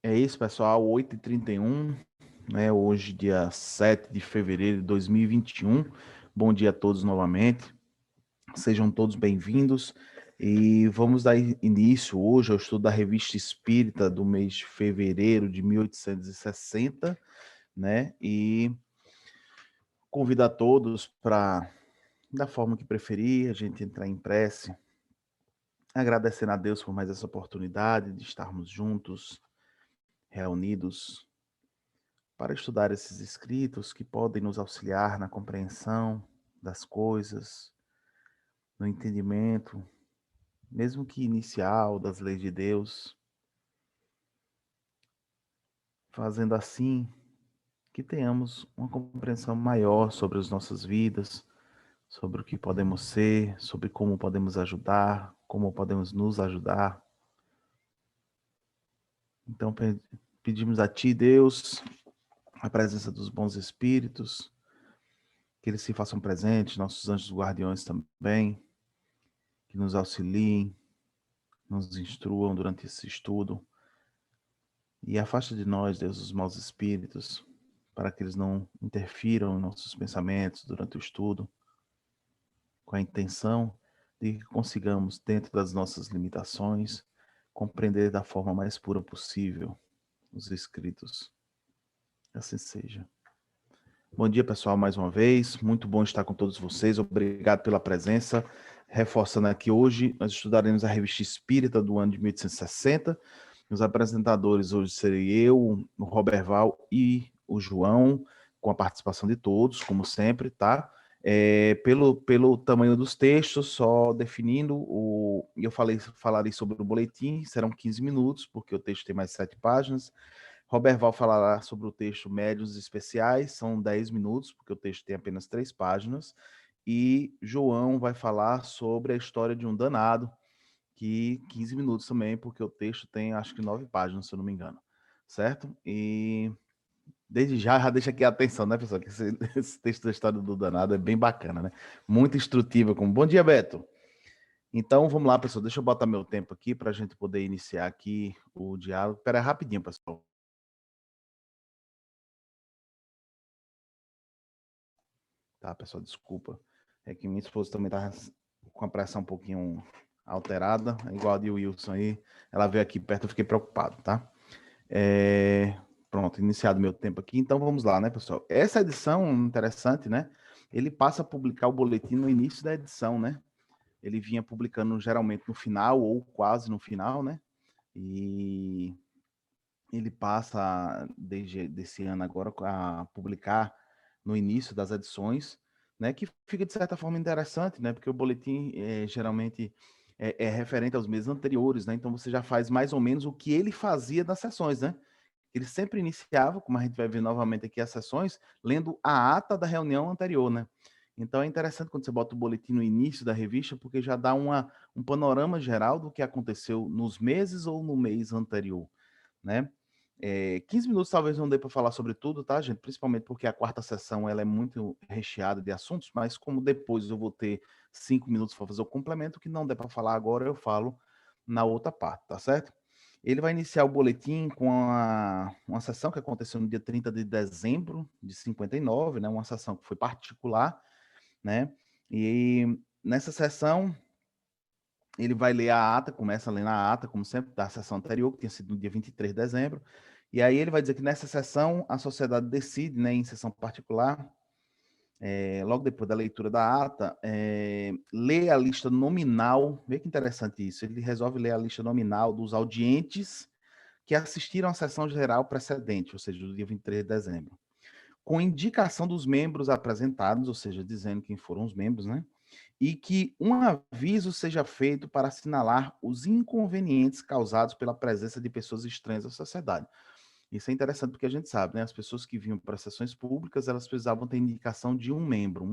É isso, pessoal, 8h31, né? Hoje, dia 7 de fevereiro de 2021. Bom dia a todos novamente. Sejam todos bem-vindos. E vamos dar início hoje ao estudo da Revista Espírita do mês de fevereiro de 1860, né? E convido a todos para, da forma que preferir, a gente entrar em prece, agradecendo a Deus por mais essa oportunidade de estarmos juntos, reunidos, para estudar esses escritos que podem nos auxiliar na compreensão das coisas, no entendimento, mesmo que inicial, das leis de Deus, fazendo assim que tenhamos uma compreensão maior sobre as nossas vidas, sobre o que podemos ser, sobre como podemos ajudar, como podemos nos ajudar. Então, pedimos a Ti, Deus, a presença dos bons espíritos, que eles se façam presentes, nossos anjos guardiões também, que nos auxiliem, nos instruam durante esse estudo e afasta de nós, Deus, os maus espíritos, para que eles não interfiram em nossos pensamentos durante o estudo, com a intenção de que consigamos, dentro das nossas limitações, compreender da forma mais pura possível os escritos. Assim seja. Bom dia, pessoal, mais uma vez. Muito bom estar com todos vocês. Obrigado pela presença. Reforçando aqui, hoje nós estudaremos a Revista Espírita do ano de 1860. Os apresentadores hoje serei eu, o Roberval e o João, com a participação de todos, como sempre, tá? Pelo tamanho dos textos, só definindo, eu falarei sobre o boletim, serão 15 minutos, porque o texto tem mais 7 páginas. Roberval falará sobre o texto Médiuns Especiais, são 10 minutos, porque o texto tem apenas 3 páginas. E João vai falar sobre a história de um danado, que 15 minutos também, porque o texto tem acho que 9 páginas, se eu não me engano. Certo? E desde já deixa aqui a atenção, né, pessoal? Que esse texto da história do danado é bem bacana, né? Muito instrutiva. Como... Bom dia, Beto. Então, vamos lá, pessoal. Deixa eu botar meu tempo aqui para a gente poder iniciar aqui o diálogo. Espera aí, rapidinho, pessoal. Tá, pessoal, desculpa. É que minha esposa também tá com a pressão um pouquinho alterada, igual a de Wilson aí. Ela veio aqui perto, eu fiquei preocupado, tá? Pronto, iniciado meu tempo aqui. Então vamos lá, né, pessoal? Essa edição interessante, né? Ele passa a publicar o boletim no início da edição, né? Ele vinha publicando geralmente no final ou quase no final, né? E ele passa desde desse ano agora a publicar no início das edições, né, que fica de certa forma interessante, né, porque o boletim geralmente é referente aos meses anteriores, né, então você já faz mais ou menos o que ele fazia nas sessões, né, ele sempre iniciava, como a gente vai ver novamente aqui as sessões, lendo a ata da reunião anterior, né, então é interessante quando você bota o boletim no início da revista, porque já dá um panorama geral do que aconteceu nos meses ou no mês anterior, né. 15 minutos talvez não dê para falar sobre tudo, tá, gente? Principalmente porque a quarta sessão ela é muito recheada de assuntos, mas como depois eu vou ter 5 minutos para fazer o complemento, o que não der para falar agora, eu falo na outra parte, tá certo? Ele vai iniciar o boletim com uma sessão que aconteceu no dia 30 de dezembro de 59, né? Uma sessão que foi particular, né? E nessa sessão ele vai ler a ata, começa lendo a ata, como sempre, da sessão anterior, que tinha sido no dia 23 de dezembro, e aí ele vai dizer que nessa sessão a sociedade decide, né, em sessão particular, logo depois da leitura da ata, ler a lista nominal, vê que interessante isso, ele resolve ler a lista nominal dos audientes que assistiram à sessão geral precedente, ou seja, do dia 23 de dezembro, com indicação dos membros apresentados, ou seja, dizendo quem foram os membros, né, e que um aviso seja feito para assinalar os inconvenientes causados pela presença de pessoas estranhas à sociedade. Isso é interessante porque a gente sabe, né? As pessoas que vinham para sessões públicas, elas precisavam ter indicação de um membro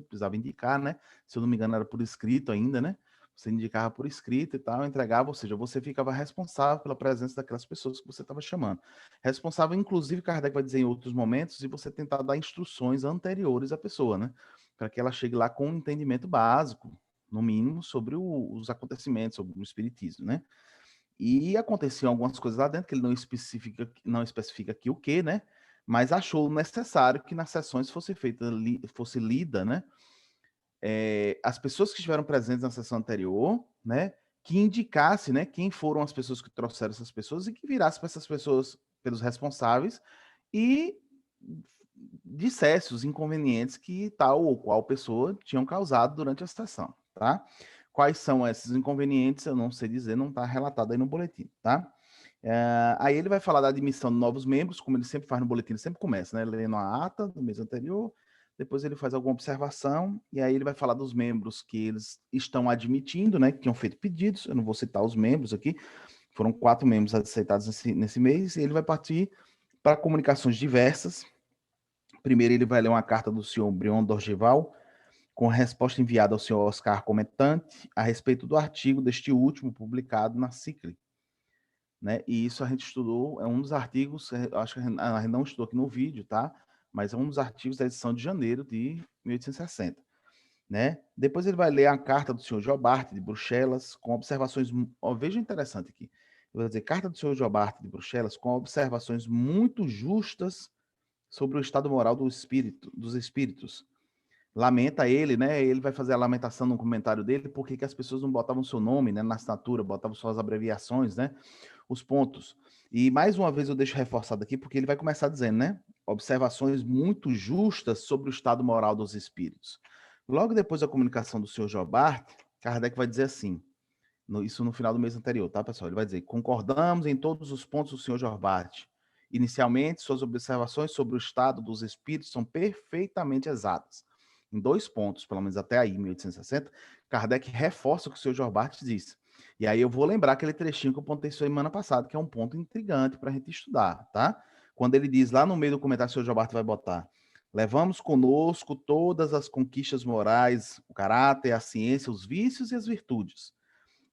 precisava indicar, né? Se eu não me engano, era por escrito ainda, né? Você indicava por escrito e tal, entregava, ou seja, você ficava responsável pela presença daquelas pessoas que você estava chamando. Responsável, inclusive, Kardec vai dizer em outros momentos, e você tentar dar instruções anteriores à pessoa, né? Para que ela chegue lá com um entendimento básico, no mínimo, sobre os acontecimentos, sobre o espiritismo, né? E aconteciam algumas coisas lá dentro que ele não especifica aqui o que, né? Mas achou necessário que nas sessões fosse lida, né? As pessoas que estiveram presentes na sessão anterior, né? Que indicasse, né? Quem foram as pessoas que trouxeram essas pessoas e que virasse para essas pessoas, pelos responsáveis, e dissesse os inconvenientes que tal ou qual pessoa tinham causado durante a sessão, tá? Quais são esses inconvenientes, eu não sei dizer, não está relatado aí no boletim, tá? Aí ele vai falar da admissão de novos membros, como ele sempre faz no boletim, ele sempre começa, né? Lendo a ata do mês anterior, depois ele faz alguma observação, e aí ele vai falar dos membros que eles estão admitindo, né? Que tinham feito pedidos, eu não vou citar os membros aqui, foram 4 membros aceitados nesse mês, e ele vai partir para comunicações diversas. Primeiro ele vai ler uma carta do senhor Brion Dorgival, com a resposta enviada ao senhor Oscar Comentante a respeito do artigo deste último publicado na CICLI. Né? E isso a gente estudou, é um dos artigos, acho que a gente não estudou aqui no vídeo, tá? Mas é um dos artigos da edição de janeiro de 1860. Né? Depois ele vai ler a carta do senhor Jobart de Bruxelas, com observações, veja interessante aqui, eu vou dizer, carta do senhor Jobart de Bruxelas, com observações muito justas sobre o estado moral dos espíritos. Lamenta ele, né? Ele vai fazer a lamentação no comentário dele, porque que as pessoas não botavam seu nome, né, na assinatura, botavam suas abreviações, né? Os pontos. E mais uma vez eu deixo reforçado aqui, porque ele vai começar dizendo, né? Observações muito justas sobre o estado moral dos espíritos. Logo depois da comunicação do senhor Jobart, Kardec vai dizer assim, isso no final do mês anterior, tá, pessoal? Ele vai dizer: concordamos em todos os pontos do senhor Jobart. Inicialmente, suas observações sobre o estado dos espíritos são perfeitamente exatas. Em 2 pontos, pelo menos até aí, 1860, Kardec reforça o que o senhor Jobart disse. E aí eu vou lembrar aquele trechinho que eu pontei semana passada, que é um ponto intrigante para a gente estudar, tá? Quando ele diz lá no meio do comentário, o senhor Jobart vai botar: levamos conosco todas as conquistas morais, o caráter, a ciência, os vícios e as virtudes,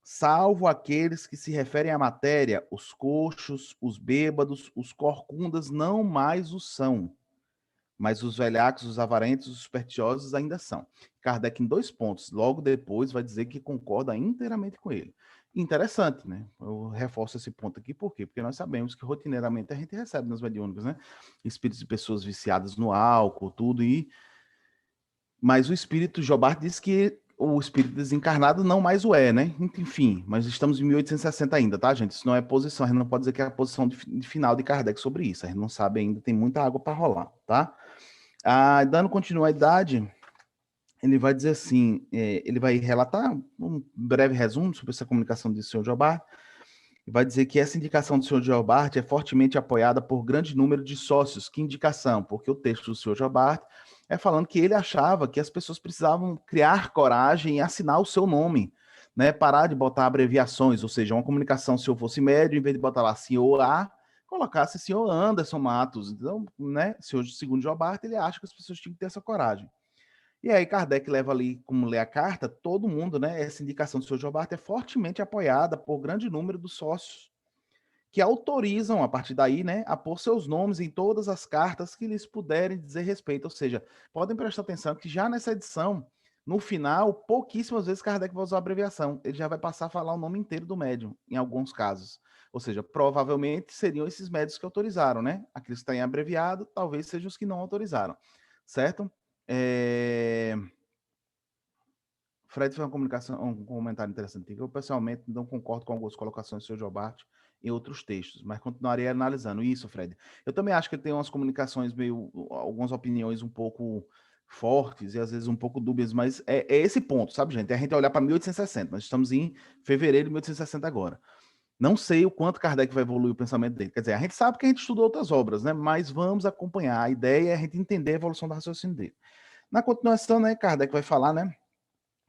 salvo aqueles que se referem à matéria, os coxos, os bêbados, os corcundas não mais o são, mas os velhacos, os avarentos, os supersticiosos ainda são. Kardec, em 2 pontos, logo depois vai dizer que concorda inteiramente com ele. Interessante, né? Eu reforço esse ponto aqui, por quê? Porque nós sabemos que rotineiramente a gente recebe nas mediúnicas, né? Espíritos de pessoas viciadas no álcool, tudo, mas o espírito, Jobart diz que o espírito desencarnado não mais o é, né? Enfim, mas estamos em 1860 ainda, tá, gente? Isso não é posição, a gente não pode dizer que é a posição de final de Kardec sobre isso, a gente não sabe ainda, tem muita água para rolar, tá? Dando continuidade, ele vai dizer assim, ele vai relatar um breve resumo sobre essa comunicação do senhor Jobart, e vai dizer que essa indicação do senhor Jobart é fortemente apoiada por grande número de sócios. Que indicação? Porque o texto do senhor Jobart é falando que ele achava que as pessoas precisavam criar coragem e assinar o seu nome, né? Parar de botar abreviações, ou seja, uma comunicação, se eu fosse médio, em vez de botar lá senhor A, colocasse senhor Anderson Matos. Então, né, segundo Jobart, ele acha que as pessoas tinham que ter essa coragem. E aí Kardec leva ali, como lê a carta, todo mundo, né? Essa indicação do senhor Gilberto é fortemente apoiada por grande número dos sócios, que autorizam, a partir daí, né, a pôr seus nomes em todas as cartas que lhes puderem dizer respeito. Ou seja, podem prestar atenção que já nessa edição, no final, pouquíssimas vezes Kardec vai usar a abreviação. Ele já vai passar a falar o nome inteiro do médium, em alguns casos. Ou seja, provavelmente seriam esses médios que autorizaram, né? Aqueles que têm abreviado, talvez sejam os que não autorizaram, certo? Fred fez um comentário interessante. Eu, pessoalmente, não concordo com algumas colocações do seu Jobart em outros textos, mas continuarei analisando isso, Fred. Eu também acho que ele tem umas comunicações algumas opiniões um pouco fortes e às vezes um pouco dúbias, mas é esse ponto, sabe, gente? É a gente olhar para 1860, nós estamos em fevereiro de 1860 agora. Não sei o quanto Kardec vai evoluir o pensamento dele. Quer dizer, a gente sabe que a gente estudou outras obras, né? Mas vamos acompanhar. A ideia é a gente entender a evolução do raciocínio dele. Na continuação, né, Kardec vai falar, né,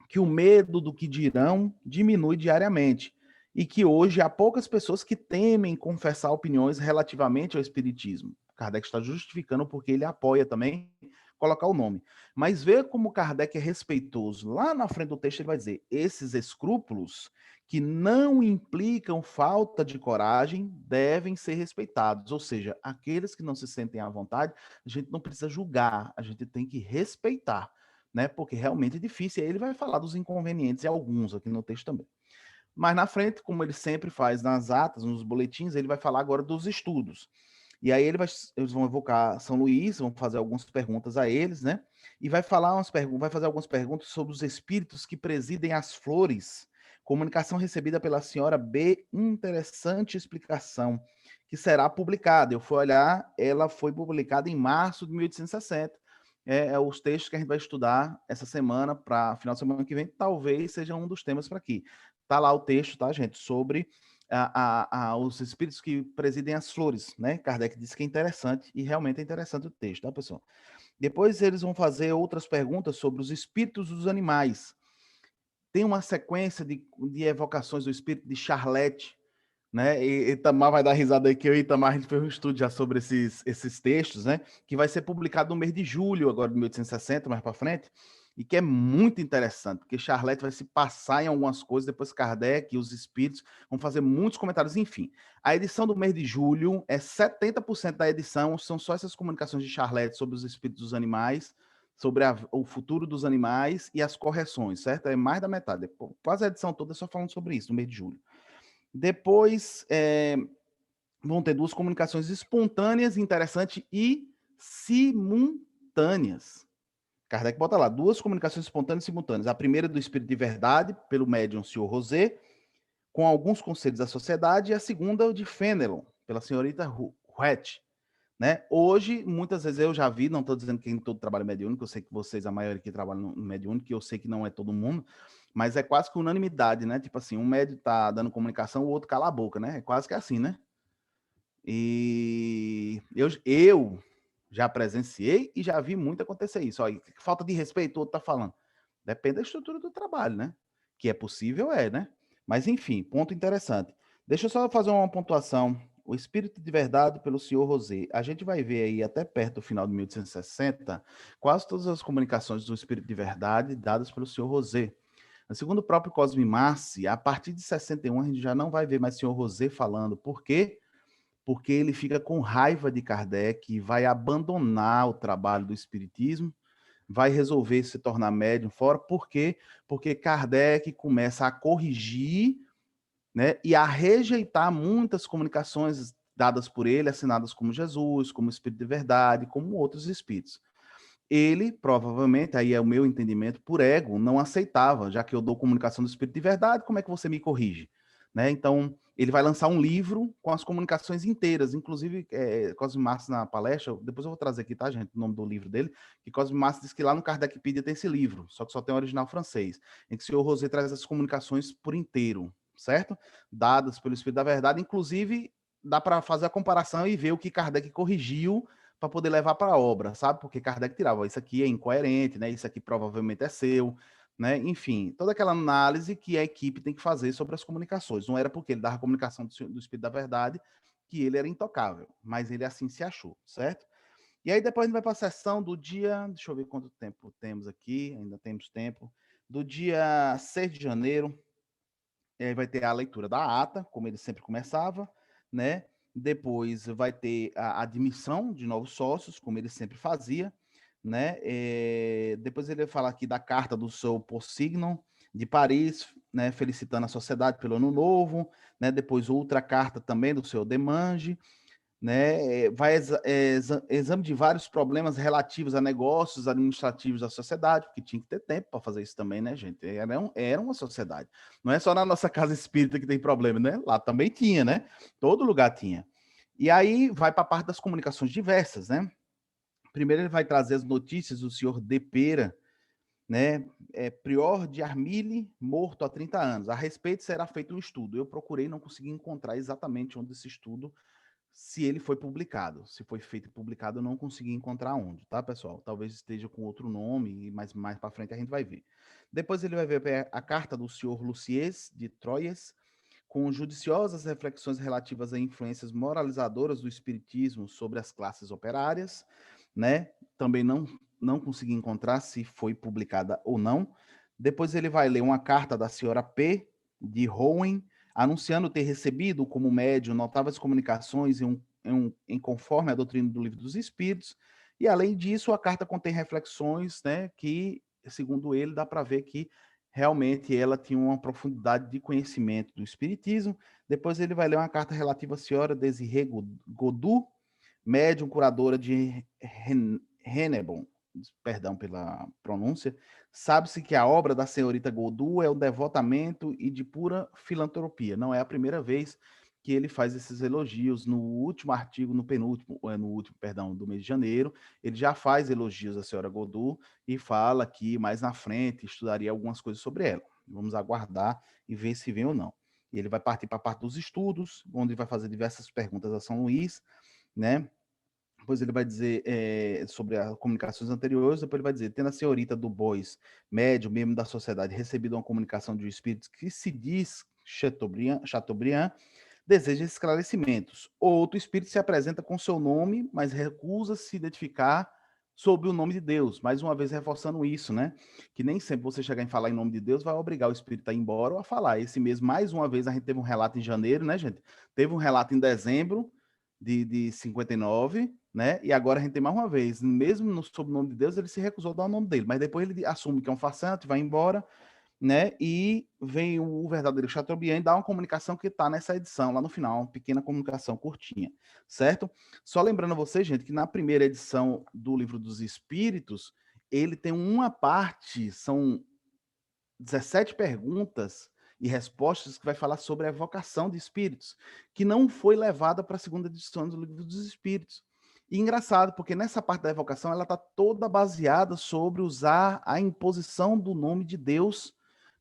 que o medo do que dirão diminui diariamente e que hoje há poucas pessoas que temem confessar opiniões relativamente ao espiritismo. Kardec está justificando porque ele apoia também colocar o nome. Mas vê como Kardec é respeitoso. Lá na frente do texto ele vai dizer: esses escrúpulos que não implicam falta de coragem devem ser respeitados. Ou seja, aqueles que não se sentem à vontade, a gente não precisa julgar, a gente tem que respeitar, né? Porque realmente é difícil. E aí ele vai falar dos inconvenientes, e alguns aqui no texto também. Mas na frente, como ele sempre faz nas atas, nos boletins, ele vai falar agora dos estudos. E aí eles vão evocar São Luís, vão fazer algumas perguntas a eles, né? E vai vai fazer algumas perguntas sobre os espíritos que presidem as flores. Comunicação recebida pela senhora B, interessante explicação, que será publicada. Eu fui olhar, ela foi publicada em março de 1860. É os textos que a gente vai estudar essa semana, para final de semana que vem, talvez seja um dos temas para aqui. Tá lá o texto, tá, gente? Sobre os espíritos que presidem as flores, né? Kardec disse que é interessante, e realmente é interessante o texto, tá, pessoal? Depois eles vão fazer outras perguntas sobre os espíritos dos animais. Tem uma sequência de evocações do espírito de Charlete, né? E Itamar vai dar risada aí, que eu e Itamar a gente fez um estudo já sobre esses textos, né? Que vai ser publicado no mês de julho, agora de 1860, mais para frente, e que é muito interessante, porque Charlete vai se passar em algumas coisas, depois Kardec e os espíritos vão fazer muitos comentários, enfim. A edição do mês de julho é 70% da edição, são só essas comunicações de Charlete sobre os espíritos dos animais, sobre o futuro dos animais e as correções, certo? É mais da metade, quase a edição toda só falando sobre isso, no mês de julho. Depois vão ter duas comunicações espontâneas, interessantes e simultâneas. Kardec bota lá, duas comunicações espontâneas e simultâneas. A primeira do Espírito de Verdade, pelo médium Senhor Rosé, com alguns conselhos da sociedade, e a segunda de Fenelon, pela senhorita Huet. Né? Hoje, muitas vezes eu já vi, não estou dizendo que em todo trabalho é mediúnico, eu sei que vocês, a maioria que trabalha no mediúnico, eu sei que não é todo mundo, mas é quase que unanimidade, né? Tipo assim, um médium tá dando comunicação, o outro cala a boca, né? É quase que assim, né? E eu já presenciei e já vi muito acontecer isso. Ó, falta de respeito, o outro tá falando. Depende da estrutura do trabalho, né? Que é possível, né? Mas enfim, ponto interessante. Deixa eu só fazer uma pontuação. O Espírito de Verdade pelo senhor Rosé. A gente vai ver aí até perto do final de 1860 quase todas as comunicações do Espírito de Verdade dadas pelo senhor Rosé. Segundo o próprio Cosme Marci, a partir de 61 a gente já não vai ver mais o senhor Rosé falando. Por quê? Porque ele fica com raiva de Kardec e vai abandonar o trabalho do espiritismo, vai resolver se tornar médium fora. Por quê? Porque Kardec começa a corrigir, né, e a rejeitar muitas comunicações dadas por ele, assinadas como Jesus, como Espírito de Verdade, como outros espíritos. Ele, provavelmente, aí é o meu entendimento, por ego, não aceitava, já que eu dou comunicação do Espírito de Verdade, como é que você me corrige? Né? Então, ele vai lançar um livro com as comunicações inteiras, inclusive Cosme Massa na palestra, depois eu vou trazer aqui, tá, gente, o nome do livro dele, que Cosme Massa diz que lá no Kardecpedia tem esse livro, só que só tem o original francês, em que o senhor Rosé traz as comunicações por inteiro, certo? Dadas pelo Espírito da Verdade, inclusive dá para fazer a comparação e ver o que Kardec corrigiu para poder levar para a obra, sabe? Porque Kardec tirava, isso aqui é incoerente, né? Isso aqui provavelmente é seu, né? Enfim, toda aquela análise que a equipe tem que fazer sobre as comunicações. Não era porque ele dava a comunicação do Espírito da Verdade que ele era intocável, mas ele assim se achou, certo? E aí depois a gente vai para a sessão do dia, deixa eu ver quanto tempo temos aqui, ainda temos tempo, do dia 6 de janeiro, vai ter a leitura da ata, como ele sempre começava, né? Depois vai ter a admissão de novos sócios, como ele sempre fazia, né? Depois ele vai falar aqui da carta do seu Possignon de Paris, né? Felicitando a sociedade pelo ano novo, né? Depois outra carta também do seu Demange, né? Vai exame de vários problemas relativos a negócios administrativos da sociedade, porque tinha que ter tempo para fazer isso também, né, gente? Era uma sociedade. Não é só na nossa casa espírita que tem problema, né? Lá também tinha, né? Todo lugar tinha. E aí vai para a parte das comunicações diversas, né? Primeiro ele vai trazer as notícias do senhor De Pera, né? Prior de Armille, morto há 30 anos. A respeito será feito um estudo. Eu procurei, não consegui encontrar exatamente onde esse estudo, se ele foi publicado. Se foi feito e publicado, eu não consegui encontrar onde, tá, pessoal? Talvez esteja com outro nome, mas mais para frente a gente vai ver. Depois ele vai ver a carta do senhor Luciès de Troyes, com judiciosas reflexões relativas a influências moralizadoras do espiritismo sobre as classes operárias, né? Também não consegui encontrar se foi publicada ou não. Depois ele vai ler uma carta da senhora P. de Rowen, anunciando ter recebido como médium notáveis comunicações em conforme a doutrina do Livro dos Espíritos. E além disso, a carta contém reflexões, né, que, segundo ele, dá para ver que realmente ela tinha uma profundidade de conhecimento do espiritismo. Depois ele vai ler uma carta relativa à senhora Desirê Godu, médium curadora de Hennebon, perdão pela pronúncia. Sabe-se que a obra da senhorita Godu é o devotamento e de pura filantropia. Não é a primeira vez que ele faz esses elogios. No último artigo, no último, perdão, do mês de janeiro, ele já faz elogios à senhora Godu e fala que mais na frente estudaria algumas coisas sobre ela. Vamos aguardar e ver se vem ou não. E ele vai partir para a parte dos estudos, onde vai fazer diversas perguntas a São Luís, né? Depois ele vai dizer sobre as comunicações anteriores, depois ele vai dizer, tendo a senhorita do Bois, médium, membro da sociedade, recebido uma comunicação de um espírito que se diz Chateaubriand, deseja esclarecimentos. Outro espírito se apresenta com seu nome, mas recusa se identificar sob o nome de Deus. Mais uma vez reforçando isso, né? Que nem sempre você chegar em falar em nome de Deus vai obrigar o espírito a ir embora ou a falar. Esse mesmo, mais uma vez, a gente teve um relato em janeiro, né, gente? Teve um relato em dezembro de 59, né? E agora a gente tem mais uma vez, mesmo no sobrenome de Deus, ele se recusou a dar o nome dele, mas depois ele assume que é um farsante, vai embora, né? E vem o verdadeiro Chateaubriand e dá uma comunicação que está nessa edição, lá no final, uma pequena comunicação curtinha, certo? Só lembrando a vocês, gente, que na primeira edição do Livro dos Espíritos, ele tem uma parte, são 17 perguntas e respostas que vai falar sobre a evocação de espíritos, que não foi levada para a segunda edição do Livro dos Espíritos. E engraçado, porque nessa parte da evocação ela está toda baseada sobre usar a imposição do nome de Deus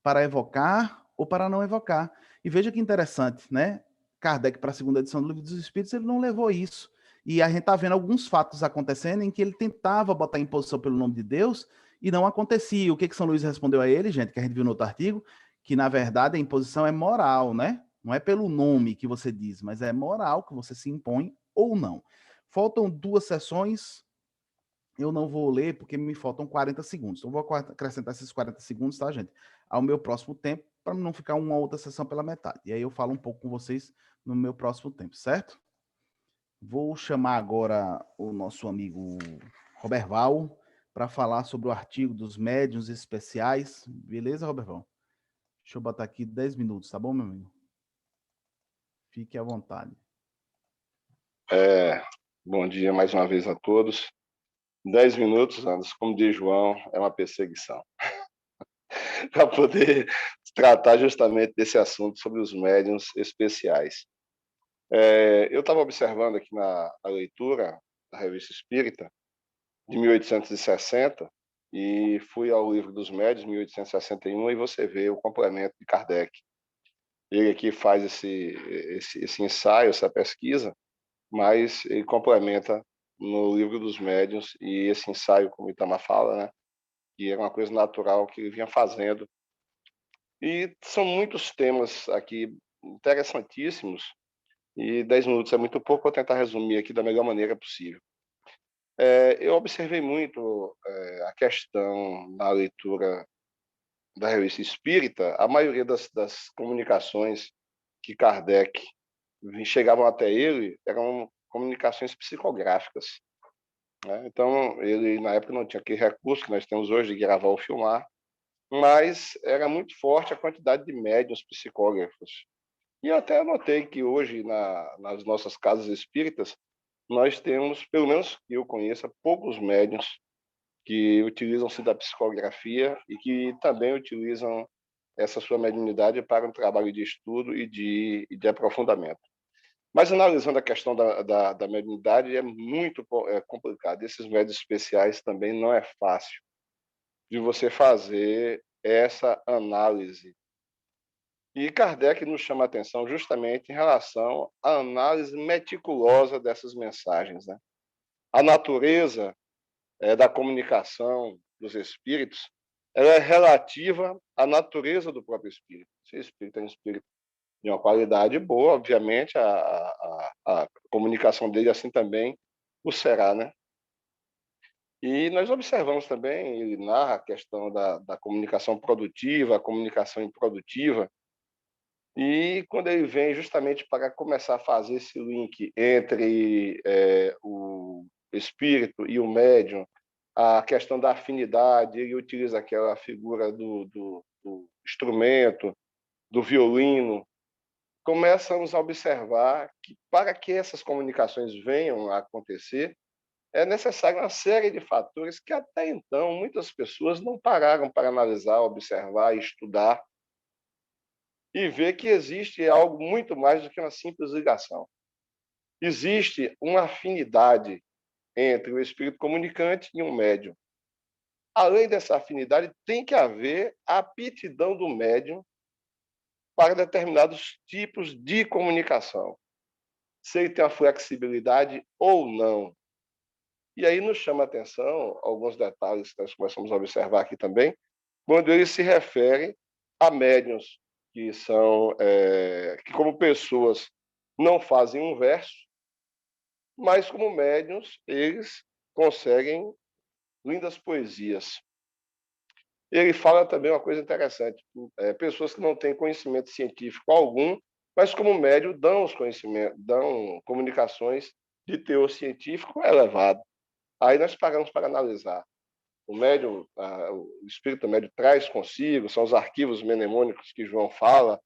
para evocar ou para não evocar. E veja que interessante, né? Kardec, para a segunda edição do Livro dos Espíritos, ele não levou isso. E a gente está vendo alguns fatos acontecendo em que ele tentava botar imposição pelo nome de Deus e não acontecia. O que São Luís respondeu a ele, gente, que a gente viu no outro artigo? Que, na verdade, a imposição é moral, né? Não é pelo nome que você diz, mas é moral que você se impõe ou não. Faltam 2 sessões, eu não vou ler porque me faltam 40 segundos. Então, vou acrescentar esses 40 segundos, tá, gente? Ao meu próximo tempo, para não ficar uma outra sessão pela metade. E aí eu falo um pouco com vocês no meu próximo tempo, certo? Vou chamar agora o nosso amigo Roberval para falar sobre o artigo dos médiuns especiais. Beleza, Roberval? Deixa eu botar aqui 10 minutos, tá bom, meu amigo? Fique à vontade. Bom dia mais uma vez a todos. 10 minutos, Anderson, como diz João, é uma perseguição. Para poder tratar justamente desse assunto sobre os médiuns especiais. Eu estava observando aqui na leitura da Revista Espírita, de 1860, e fui ao Livro dos Médiuns, 1861, e você vê o complemento de Kardec. Ele aqui faz esse ensaio, essa pesquisa, mas ele complementa no Livro dos Médiuns, e esse ensaio, como o Itamar fala, né, que era uma coisa natural que ele vinha fazendo. E são muitos temas aqui interessantíssimos, e 10 minutos é muito pouco, vou tentar resumir aqui da melhor maneira possível. Eu observei muito a questão na leitura da Revista Espírita, a maioria das comunicações que Kardec chegavam até ele eram comunicações psicográficas, né? Então, ele, na época, não tinha aquele recurso que nós temos hoje de gravar ou filmar, mas era muito forte a quantidade de médiuns psicógrafos. E eu até notei que hoje, nas nossas casas espíritas, nós temos, pelo menos que eu conheça, poucos médiuns que utilizam-se da psicografia e que também utilizam essa sua mediunidade para um trabalho de estudo e de aprofundamento. Mas analisando a questão da mediunidade, é muito complicado. Esses médios especiais também não é fácil de você fazer essa análise. E Kardec nos chama a atenção justamente em relação à análise meticulosa dessas mensagens, né? A natureza da comunicação dos espíritos, ela é relativa à natureza do próprio espírito. Se o espírito é um espírito de uma qualidade boa, obviamente a comunicação dele assim também o será, né? E nós observamos também, ele narra a questão da comunicação produtiva, a comunicação improdutiva, e quando ele vem justamente para começar a fazer esse link entre o espírito e o médium, a questão da afinidade, ele utiliza aquela figura do instrumento, do violino, começamos a observar que, para que essas comunicações venham a acontecer, é necessário uma série de fatores que, até então, muitas pessoas não pararam para analisar, observar, estudar e ver que existe algo muito mais do que uma simples ligação. Existe uma afinidade entre o espírito comunicante e um médium. Além dessa afinidade, tem que haver a aptidão do médium para determinados tipos de comunicação, se ele tem a flexibilidade ou não. E aí nos chama a atenção alguns detalhes que nós começamos a observar aqui também, quando ele se refere a médiuns que são, que como pessoas não fazem um verso, mas como médiuns eles conseguem lindas poesias. Ele fala também uma coisa interessante, pessoas que não têm conhecimento científico algum, mas como médium dão os conhecimentos, dão comunicações de teor científico elevado. Aí nós paramos para analisar. O médium, o espírito médium traz consigo, são os arquivos mnemônicos que João fala.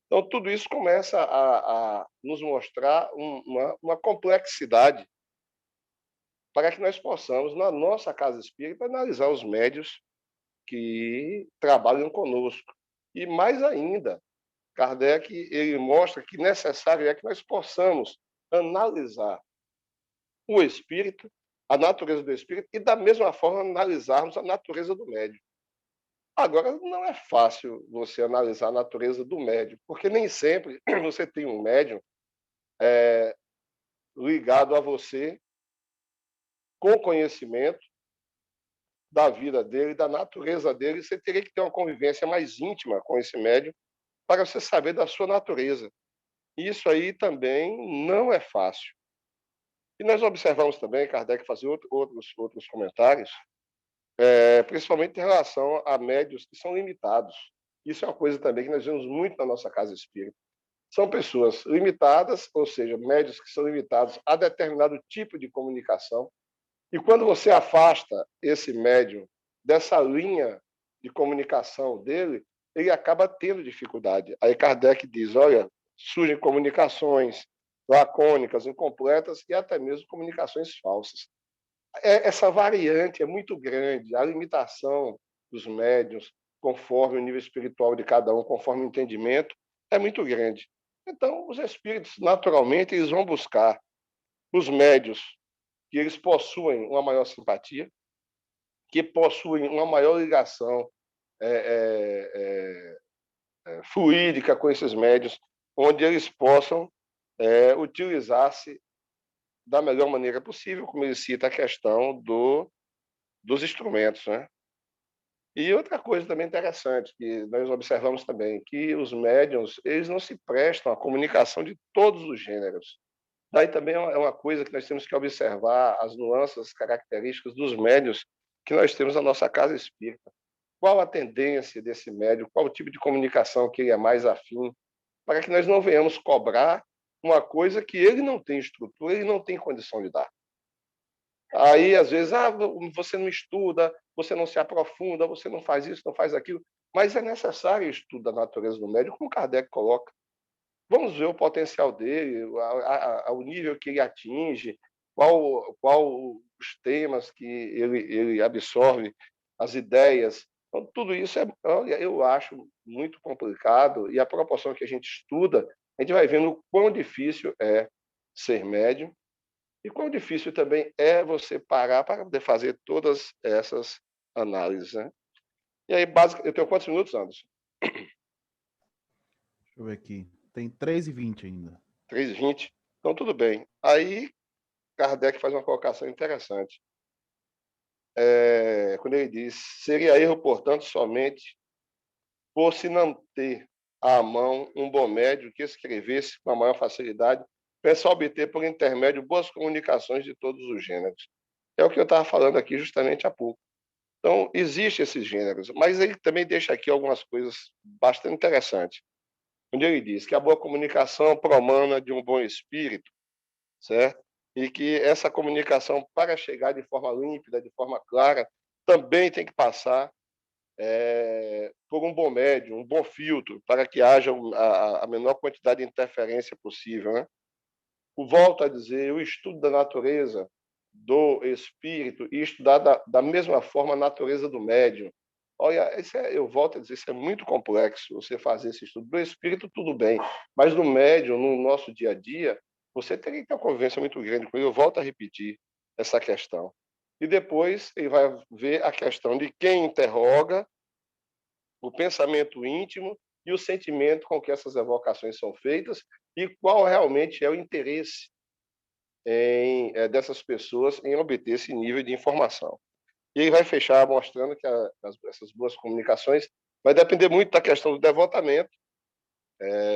Então, tudo isso começa a nos mostrar uma complexidade para que nós possamos, na nossa casa espírita, analisar os médios que trabalham conosco. E mais ainda, Kardec ele mostra que necessário é que nós possamos analisar o espírito, a natureza do espírito, e da mesma forma analisarmos a natureza do médium. Agora, não é fácil você analisar a natureza do médium, porque nem sempre você tem um médium ligado a você com conhecimento da vida dele, da natureza dele. Você teria que ter uma convivência mais íntima com esse médium para você saber da sua natureza. Isso aí também não é fácil. E nós observamos também, Kardec fazia outros comentários, principalmente em relação a médios que são limitados. Isso é uma coisa também que nós vemos muito na nossa casa espírita. São pessoas limitadas, ou seja, médios que são limitados a determinado tipo de comunicação. E quando você afasta esse médium dessa linha de comunicação dele, ele acaba tendo dificuldade. Aí Kardec diz, olha, surgem comunicações lacônicas, incompletas e até mesmo comunicações falsas. Essa variante é muito grande, a limitação dos médiuns, conforme o nível espiritual de cada um, conforme o entendimento, é muito grande. Então, os espíritos, naturalmente, eles vão buscar os médiuns que eles possuem uma maior simpatia, que possuem uma maior ligação fluídica com esses médiuns, onde eles possam utilizar-se da melhor maneira possível, como ele cita a questão dos instrumentos, né? E outra coisa também interessante que nós observamos também, que os médiuns, eles não se prestam à comunicação de todos os gêneros. Daí também é uma coisa que nós temos que observar as nuances, as características dos médiuns que nós temos na nossa casa espírita. Qual a tendência desse médium, qual o tipo de comunicação que ele é mais afim, para que nós não venhamos cobrar uma coisa que ele não tem estrutura, ele não tem condição de dar. Aí, às vezes, você não estuda, você não se aprofunda, você não faz isso, não faz aquilo. Mas é necessário estudo da natureza do médium, como Kardec coloca. Vamos ver o potencial dele, o nível que ele atinge, qual os temas que ele absorve, as ideias. Então, tudo isso eu acho muito complicado, e a proporção que a gente estuda, a gente vai vendo o quão difícil é ser médium e quão difícil também é você parar para poder fazer todas essas análises, né? E aí, eu tenho quantos minutos, Anderson? Deixa eu ver aqui. Tem 3h20 ainda. 3h20? Então, tudo bem. Aí, Kardec faz uma colocação interessante. Quando ele diz, seria erro, portanto, somente por se não ter à mão um bom médio que escrevesse com a maior facilidade, pensar obter por intermédio boas comunicações de todos os gêneros. É o que eu estava falando aqui justamente há pouco. Então, existem esses gêneros, mas ele também deixa aqui algumas coisas bastante interessantes. Onde ele diz que a boa comunicação promana de um bom espírito, certo? E que essa comunicação, para chegar de forma límpida, de forma clara, também tem que passar por um bom médium, um bom filtro, para que haja a menor quantidade de interferência possível, né? Volto a dizer, o estudo da natureza do espírito e estudar da mesma forma a natureza do médium. Olha, eu volto a dizer, isso é muito complexo, você fazer esse estudo. Do espírito, tudo bem, mas do médium, no nosso dia a dia, você teria que ter uma convivência muito grande com ele. Eu volto a repetir essa questão. E depois ele vai ver a questão de quem interroga, o pensamento íntimo e o sentimento com que essas evocações são feitas e qual realmente é o interesse dessas pessoas em obter esse nível de informação. E ele vai fechar mostrando que essas boas comunicações vai depender muito da questão do devotamento,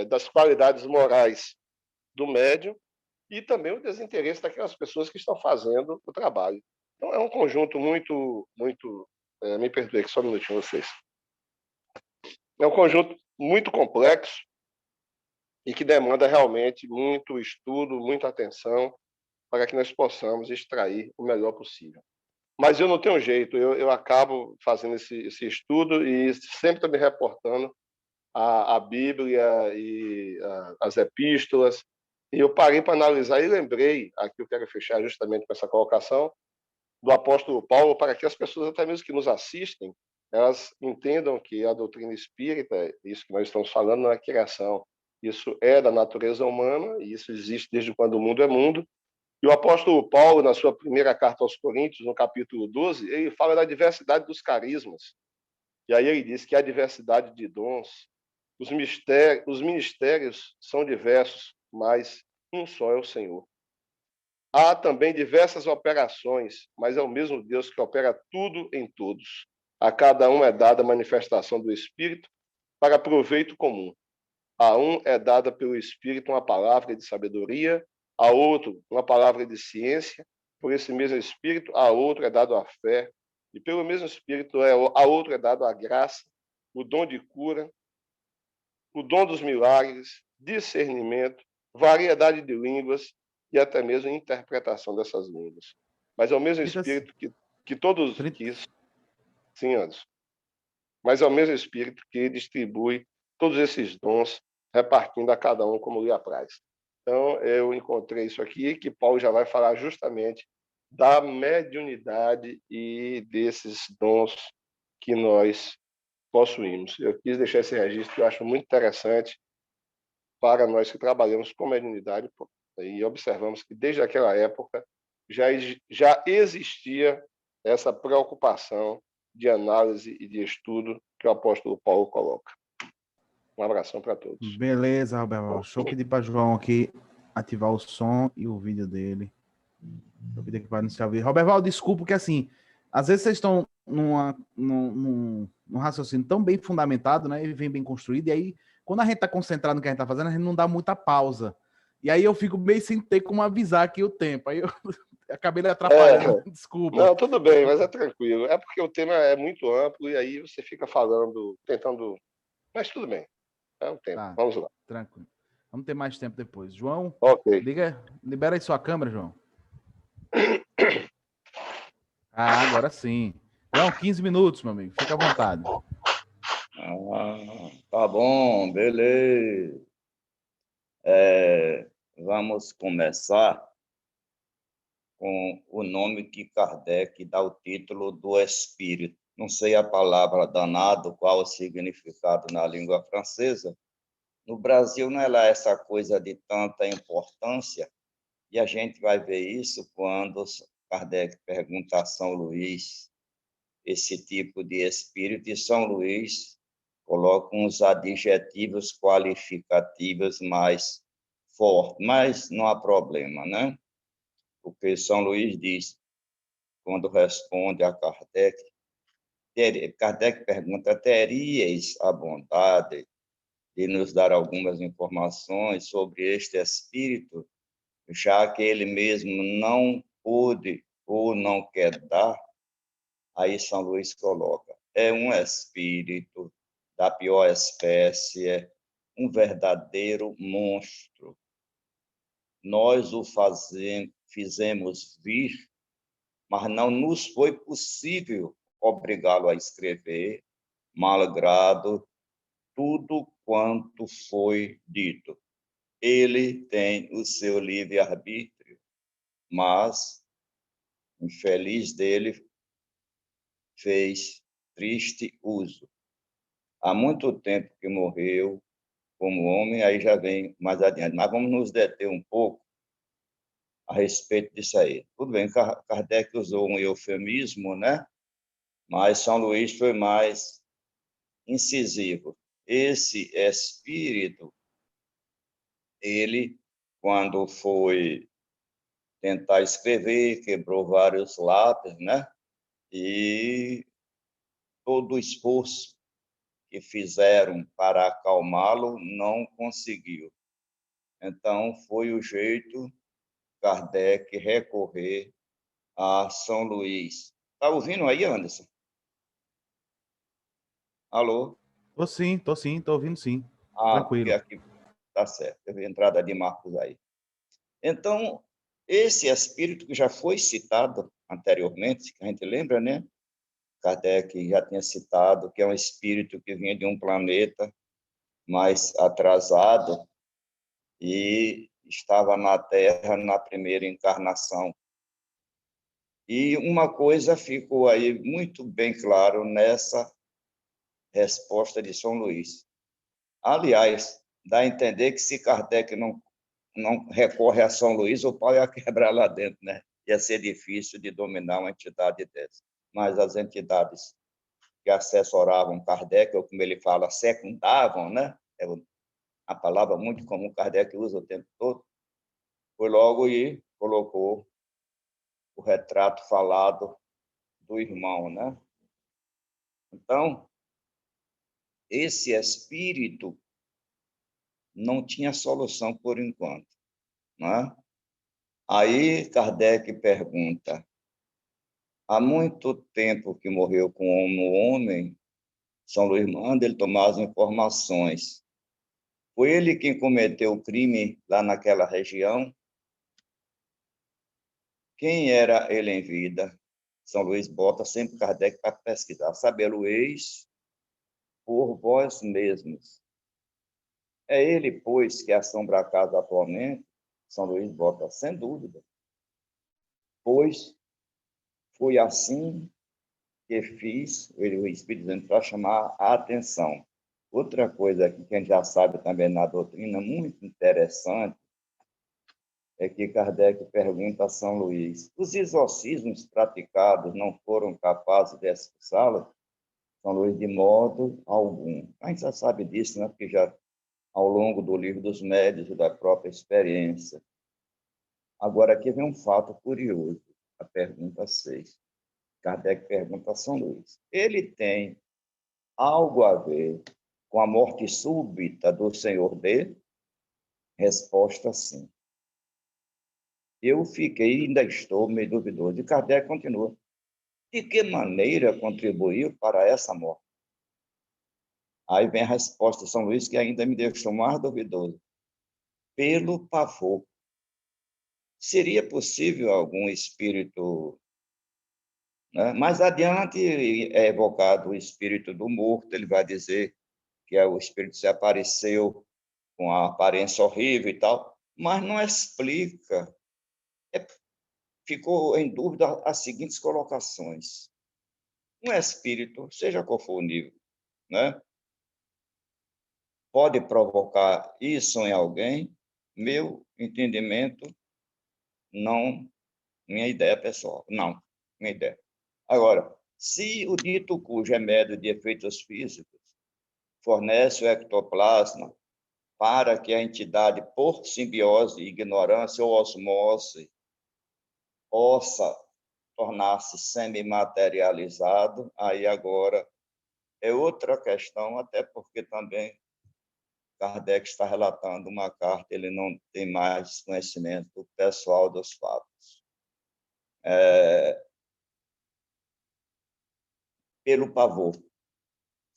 das qualidades morais do médium e também o desinteresse daquelas pessoas que estão fazendo o trabalho. Então, é um conjunto muito me perdoe que só um minutinho vocês. É um conjunto muito complexo e que demanda realmente muito estudo, muita atenção, para que nós possamos extrair o melhor possível. Mas eu não tenho jeito, eu acabo fazendo esse estudo e sempre estou me reportando à Bíblia e às epístolas. E eu parei para analisar e lembrei, aqui eu quero fechar justamente com essa colocação, do apóstolo Paulo, para que as pessoas, até mesmo que nos assistem, elas entendam que a doutrina espírita, isso que nós estamos falando, não é criação. Isso é da natureza humana e isso existe desde quando o mundo é mundo. E o apóstolo Paulo, na sua primeira carta aos Coríntios, no capítulo 12, ele fala da diversidade dos carismas. E aí ele diz que há diversidade de dons, os ministérios são diversos, mas um só é o Senhor. Há também diversas operações, mas é o mesmo Deus que opera tudo em todos. A cada um é dada a manifestação do Espírito para proveito comum. A um é dada pelo Espírito uma palavra de sabedoria, a outro uma palavra de ciência, por esse mesmo Espírito, a outro é dado a fé, e pelo mesmo Espírito a outro é dado a graça, o dom de cura, o dom dos milagres, discernimento, variedade de línguas e até mesmo interpretação dessas línguas. Mas é o mesmo 30, Espírito que todos... 30, Sim, Anderson. Mas é o mesmo Espírito que distribui todos esses dons, repartindo a cada um como lhe apraz. Então, eu encontrei isso aqui, que Paulo já vai falar justamente da mediunidade e desses dons que nós possuímos. Eu quis deixar esse registro que eu acho muito interessante para nós que trabalhamos com mediunidade e observamos que desde aquela época já existia essa preocupação de análise e de estudo que o apóstolo Paulo coloca. Um abração para todos. beleza, Roberto. Deixa eu pedir para João aqui ativar o som e o vídeo dele. Eu pedir aqui para anunciar o vídeo. Roberto, desculpa, porque assim, às vezes vocês estão num raciocínio tão bem fundamentado, né? E vem bem construído, e aí, quando a gente está concentrado no que a gente está fazendo, a gente não dá muita pausa. E aí eu fico meio sem ter como avisar aqui o tempo. Aí eu acabei lhe atrapalhando, desculpa. Não, tudo bem, mas é tranquilo. É porque o tema é muito amplo e aí você fica falando, tentando... Mas tudo bem, é um tempo. Tá, Vamos lá. tranquilo. Vamos ter mais tempo depois. João, Ok. libera aí sua câmera, João. Ah, agora sim. João, 15 minutos, meu amigo. Fica à vontade. Tá bom, beleza. Vamos começar com o nome que Kardec dá o título do Espírito. Não sei a palavra danado, qual o significado na língua francesa. No Brasil não é lá essa coisa de tanta importância, e a gente vai ver isso quando Kardec pergunta a São Luís esse tipo de espírito, e São Luís coloca uns adjetivos qualificativos mais fortes, mas não há problema, né? Porque São Luís diz, quando responde a Kardec, Kardec pergunta, teríeis a bondade de nos dar algumas informações sobre este espírito, já que ele mesmo não pôde ou não quer dar? Aí São Luís coloca, é um espírito da pior espécie, um verdadeiro monstro. Nós o fizemos vir, mas não nos foi possível obrigá-lo a escrever, malgrado tudo quanto foi dito. Ele tem o seu livre-arbítrio, mas o infeliz dele fez triste uso. Há muito tempo que morreu como homem, aí já vem mais adiante. Mas vamos nos deter um pouco a respeito disso aí. Tudo bem, Kardec usou um eufemismo, né? Mas São Luís foi mais incisivo. Esse espírito, ele, quando foi tentar escrever, quebrou vários lápis, né? E todo o esforço que fizeram para acalmá-lo não conseguiu. Então, foi o jeito Kardec recorrer a São Luís. Está ouvindo aí, Anderson? Alô? Tô sim, tô ouvindo sim. Ah, porque Tranquilo. aqui está certo. Teve a entrada de Marcos aí. Então, esse espírito que já foi citado anteriormente, que a gente lembra, né? Kardec já tinha citado, que é um espírito que vinha de um planeta mais atrasado e estava na Terra na primeira encarnação. E uma coisa ficou aí muito bem claro nessa resposta de São Luís. Aliás, dá a entender que se Kardec não recorre a São Luís, o pau ia quebrar lá dentro, né? Ia ser difícil de dominar uma entidade dessa. Mas as entidades que assessoravam Kardec, ou como ele fala, secundavam, né? É a palavra muito comum Kardec usa o tempo todo, foi logo e colocou o retrato falado do irmão, né? Então, esse espírito não tinha solução por enquanto, né? Aí Kardec pergunta: há muito tempo que morreu com um homem, São Luís manda ele tomar as informações. Foi ele quem cometeu o crime lá naquela região? Quem era ele em vida? São Luís bota sempre Kardec para pesquisar. Sabê-lo-eis por vós mesmos. É ele, pois, que assombra a casa atualmente? São Luís bota, sem dúvida. Pois foi assim que fiz, o Espírito Santo, para chamar a atenção. Outra coisa que a gente já sabe também na doutrina, muito interessante, é que Kardec pergunta a São Luís: os exorcismos praticados não foram capazes de expulsá-lo? São Luís, de modo algum. A gente já sabe disso, né? Porque já ao longo do livro dos médiuns e da própria experiência. Agora, aqui vem um fato curioso, a pergunta 6. Kardec pergunta a São Luís: ele tem algo a ver com a morte súbita do Senhor D? Resposta: sim. Eu fiquei, ainda estou meio duvidoso. E Kardec continua: de que maneira contribuiu para essa morte? Aí vem a resposta de São Luís, que ainda me deixou mais duvidoso. Pelo pavor. Seria possível algum espírito... Né? Mais adiante é evocado o espírito do morto, ele vai dizer que o espírito se apareceu com a aparência horrível e tal, mas não explica. Ficou em dúvida as seguintes colocações. Um espírito, seja qual for o nível, né, pode provocar isso em alguém? Meu entendimento, não, minha ideia pessoal, não, minha ideia. Agora, se o dito cujo remédio de efeitos físicos fornece o ectoplasma para que a entidade, por simbiose, ignorância ou osmose, possa tornar-se semimaterializado, aí agora é outra questão, até porque também Kardec está relatando uma carta, ele não tem mais conhecimento pessoal dos fatos. Pelo pavor.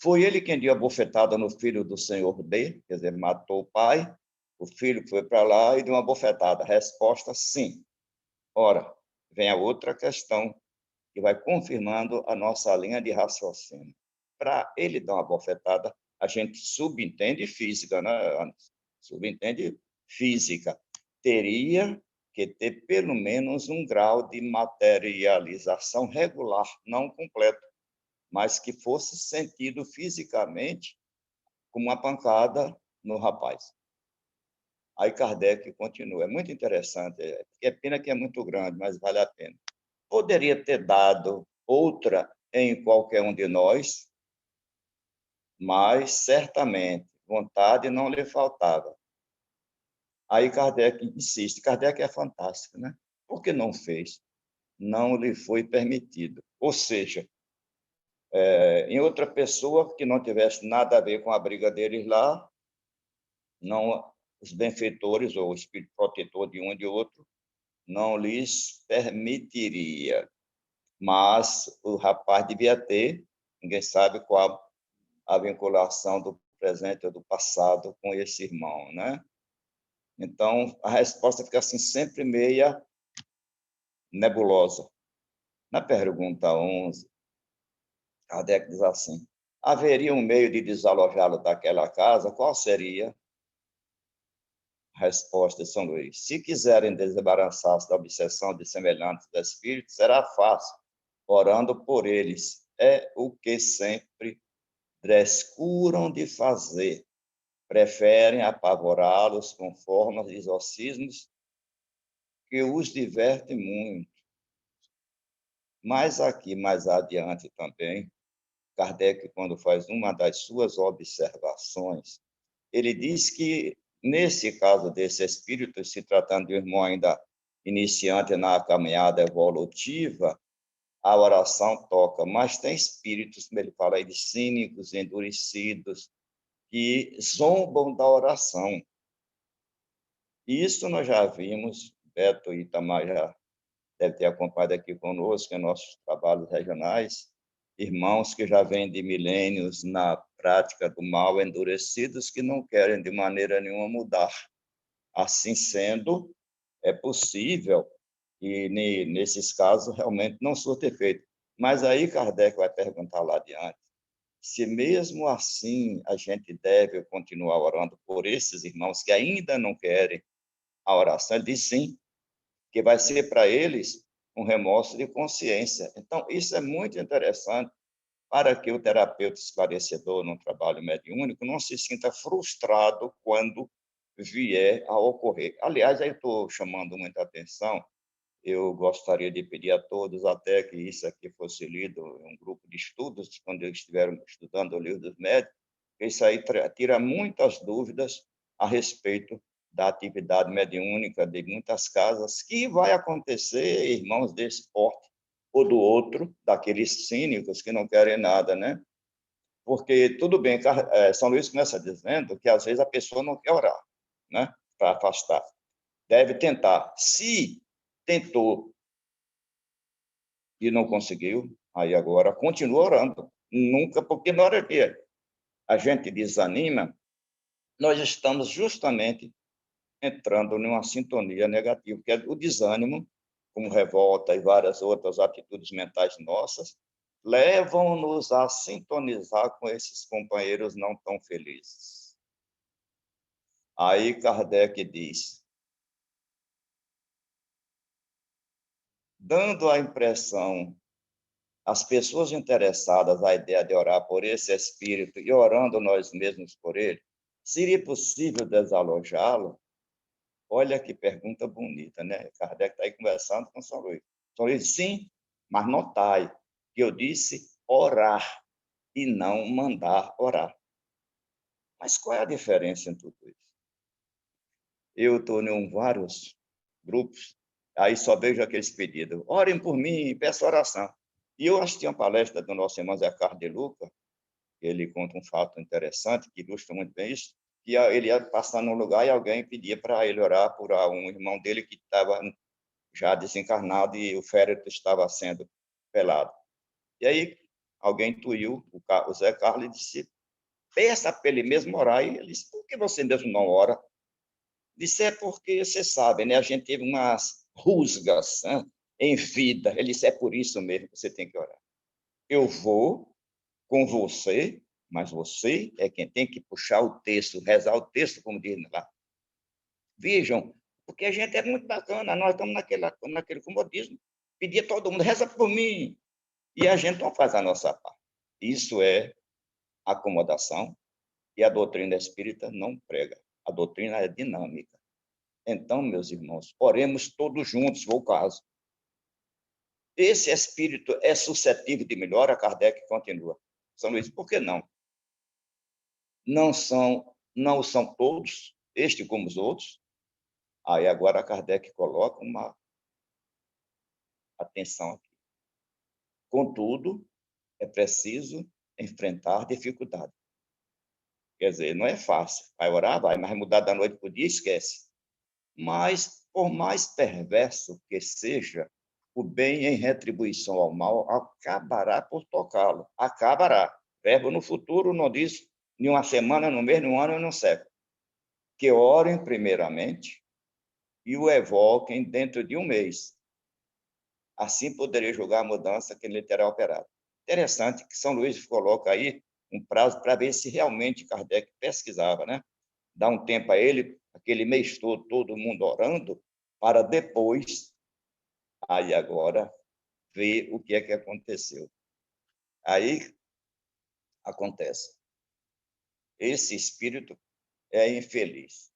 Foi ele quem deu a bofetada no filho do senhor D, quer dizer, matou o pai, o filho foi para lá e deu uma bofetada. Resposta: sim. Ora, vem a outra questão que vai confirmando a nossa linha de raciocínio. para ele dar uma bofetada, a gente subentende física, né? Subentende física. Teria que ter pelo menos um grau de materialização regular, não completo, mas que fosse sentido fisicamente como uma pancada no rapaz. Aí Kardec continua. É muito interessante. É pena que é muito grande, mas vale a pena. Poderia ter dado outra em qualquer um de nós, mas certamente vontade não lhe faltava. Aí Kardec insiste. Kardec é fantástico, né? Por que não fez? Não lhe foi permitido. Ou seja, em outra pessoa que não tivesse nada a ver com a briga deles lá, não, os benfeitores ou o espírito protetor de um e de outro não lhes permitiria. Mas o rapaz devia ter, ninguém sabe qual a vinculação do presente ou do passado com esse irmão, né? Então, a resposta fica assim, sempre meia nebulosa. Na pergunta 11, Kardec diz assim, haveria um meio de desalojá-lo daquela casa? Qual seria? A resposta de São Luís. Se quiserem desembaraçar-se da obsessão de semelhantes espíritos, será fácil, orando por eles. É o que sempre descuram de fazer. Preferem apavorá-los com formas de exorcismos que os divertem muito. Mas aqui, mais adiante também, Kardec, quando faz uma das suas observações, ele diz que, nesse caso desse espírito, se tratando de um irmão ainda iniciante na caminhada evolutiva, a oração toca, mas tem espíritos, como ele fala aí, de cínicos, endurecidos, que zombam da oração. Isso nós já vimos, Beto e Itamar já deve ter acompanhado aqui conosco em nossos trabalhos regionais, irmãos que já vêm de milênios na prática do mal, endurecidos, que não querem de maneira nenhuma mudar. Assim sendo, é possível, e nesses casos realmente não surte efeito. Mas aí Kardec vai perguntar lá adiante, se mesmo assim a gente deve continuar orando por esses irmãos que ainda não querem a oração, ele diz sim, que vai ser para eles um remorso de consciência. Então, isso é muito interessante para que o terapeuta esclarecedor no trabalho mediúnico não se sinta frustrado quando vier a ocorrer. Aliás, aí estou chamando muita atenção, eu gostaria de pedir a todos até que isso aqui fosse lido em um grupo de estudos, quando eles estiveram estudando o livro dos médicos, isso aí tira muitas dúvidas a respeito da atividade mediúnica de muitas casas, que vai acontecer, irmãos desse porte ou do outro, daqueles cínicos que não querem nada, né? Porque, tudo bem, São Luís começa dizendo que, às vezes, a pessoa não quer orar, né? Para afastar. Deve tentar. Se tentou e não conseguiu, aí agora continua orando. Nunca, porque na hora que a gente desanima, nós estamos justamente entrando numa sintonia negativa, que é o desânimo, como revolta e várias outras atitudes mentais nossas, levam-nos a sintonizar com esses companheiros não tão felizes. Aí Kardec diz, dando a impressão às pessoas interessadas a ideia de orar por esse espírito e orando nós mesmos por ele, seria possível desalojá-lo? Olha que pergunta bonita, né? Kardec está aí conversando com São Luís. São Luís, sim, mas notai que eu disse orar e não mandar orar. Mas qual é a diferença em tudo isso? Eu estou em vários grupos, aí só vejo aqueles pedidos. Orem por mim, peço oração. E eu assisti uma palestra do nosso irmão Zé Carlos de Luca, ele conta um fato interessante, que ilustra muito bem isso, que ele ia passar num lugar e alguém pedia para ele orar por um irmão dele que estava já desencarnado e o féretro estava sendo pelado. E aí alguém intuiu, o Zé Carlos, e disse, peça para ele mesmo orar. E ele disse, por que você mesmo não ora? Disse, é porque, você sabe, né, a gente teve umas rusgas, né, em vida. Ele disse, é por isso mesmo que você tem que orar. Eu vou com você, mas você é quem tem que puxar o texto, rezar o texto, como diz lá. Vejam, porque a gente é muito bacana, nós estamos naquele comodismo. Pedir a todo mundo, reza por mim, e a gente não faz a nossa parte. Isso é acomodação, e a doutrina espírita não prega. A doutrina é dinâmica. Então, meus irmãos, oremos todos juntos, se for o caso. Esse espírito é suscetível de melhora? Kardec continua. São Luís, por que não? Não são todos, este como os outros? Aí agora Kardec coloca uma atenção aqui. Contudo, é preciso enfrentar dificuldade. Quer dizer, não é fácil. Vai orar, vai, mas mudar da noite para o dia, esquece. Mas, por mais perverso que seja, o bem em retribuição ao mal acabará por tocá-lo. Acabará. Verbo no futuro não diz em uma semana, no mês, no ano e no século. Que orem primeiramente e o evoquem dentro de um mês. Assim poderei julgar a mudança que ele terá operado. Interessante que São Luís coloca aí um prazo para ver se realmente Kardec pesquisava, né? Dá um tempo a ele, aquele mês todo mundo orando, para depois, aí agora, ver o que é que aconteceu. Aí acontece. Esse espírito é infeliz.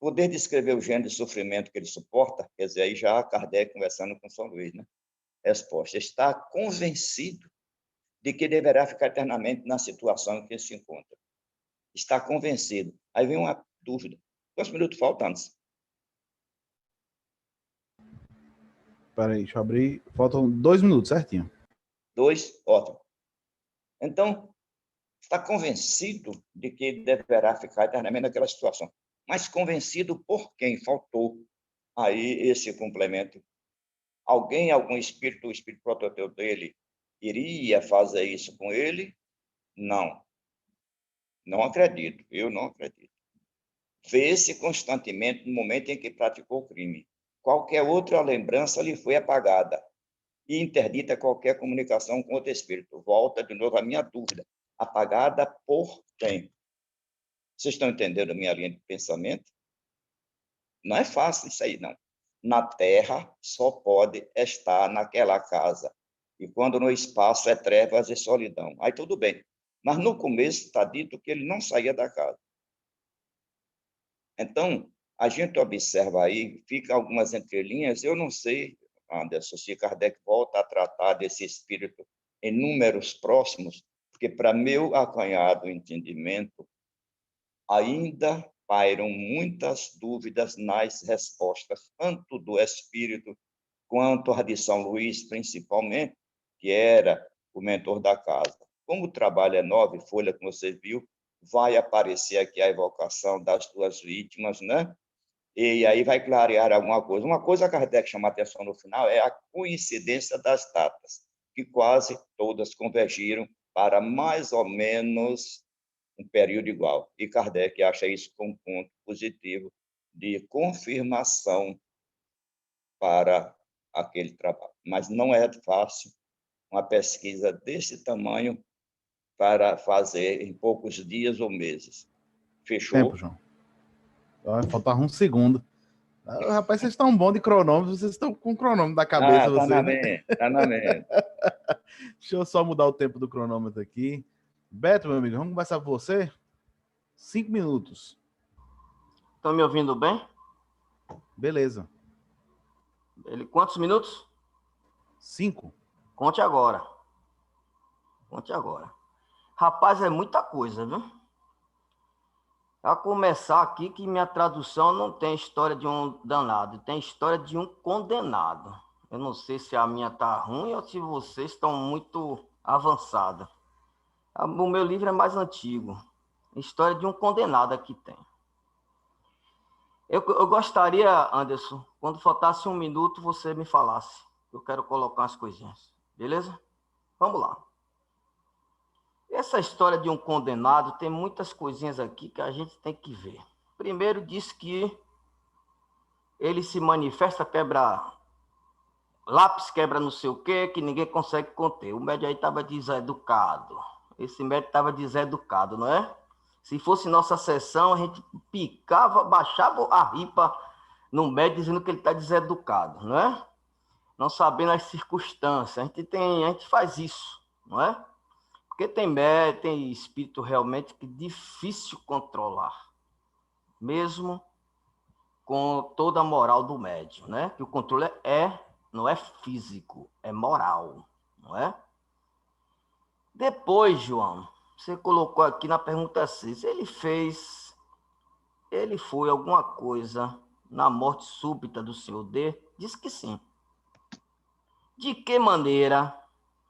Poder descrever o gênero de sofrimento que ele suporta, quer dizer, aí já Kardec conversando com São Luís, né? Resposta: está convencido de que deverá ficar eternamente na situação em que se encontra. Está convencido. Aí vem uma dúvida. Quantos minutos faltam antes? Espera aí, deixa eu abrir. Faltam 2 minutos, certinho. 2, ótimo. Então, está convencido de que deverá ficar eternamente naquela situação. Mas convencido por quem? Faltou aí esse complemento. Alguém, algum espírito, o espírito protetor dele, iria fazer isso com ele? Não. Não acredito. Eu não acredito. Vê-se constantemente no momento em que praticou o crime. Qualquer outra lembrança lhe foi apagada e interdita qualquer comunicação com outro espírito. Volta de novo a minha dúvida. Apagada por quem? Vocês estão entendendo a minha linha de pensamento? Não é fácil isso aí, não. Na Terra, só pode estar naquela casa. E quando no espaço é trevas e solidão. Aí tudo bem. Mas no começo está dito que ele não saía da casa. Então, a gente observa aí, fica algumas entrelinhas, eu não sei, Anderson, se Kardec volta a tratar desse espírito em números próximos, porque, para meu acanhado entendimento, ainda pairam muitas dúvidas nas respostas, tanto do espírito quanto a de São Luís, principalmente, que era o mentor da casa. Como o trabalho é 9 folhas, como você viu, vai aparecer aqui a evocação das duas vítimas, né? E aí vai clarear alguma coisa. Uma coisa que a Kardec chama a atenção no final é a coincidência das datas, que quase todas convergiram para mais ou menos um período igual. E Kardec acha isso como um ponto positivo de confirmação para aquele trabalho. Mas não é fácil uma pesquisa desse tamanho para fazer em poucos dias ou meses. Fechou? Tempo, João. Faltava um segundo. Rapaz, vocês estão bons de cronômetro, vocês estão com o cronômetro da cabeça. Tá na mente, tá na mente. Deixa eu só mudar o tempo do cronômetro aqui. Beto, meu amigo, vamos conversar com você? 5 minutos. Estão me ouvindo bem? Beleza. Quantos minutos? 5. Conte agora. Conte agora. Rapaz, é muita coisa, viu? A começar aqui que minha tradução não tem história de um danado, tem história de um condenado. Eu não sei se a minha tá ruim ou se vocês estão muito avançados. O meu livro é mais antigo. História de um condenado aqui tem. Eu gostaria, Anderson, quando faltasse 1 minuto, você me falasse. Eu quero colocar umas coisinhas. Beleza? Vamos lá. Essa história de um condenado tem muitas coisinhas aqui que a gente tem que ver. Primeiro, diz que ele se manifesta, quebra lápis, quebra não sei o quê, que ninguém consegue conter. O médium aí estava deseducado. esse médico estava deseducado, não é? Se fosse nossa sessão, a gente picava, baixava a ripa no médico dizendo que ele está deseducado, não é? Não sabendo as circunstâncias. A gente faz isso, não é? Porque tem espírito realmente que é difícil controlar, mesmo com toda a moral do médium, né? Que o controle não é físico, é moral, não é? Depois, João, você colocou aqui na pergunta 6, ele foi alguma coisa na morte súbita do senhor D? Diz que sim. De que maneira?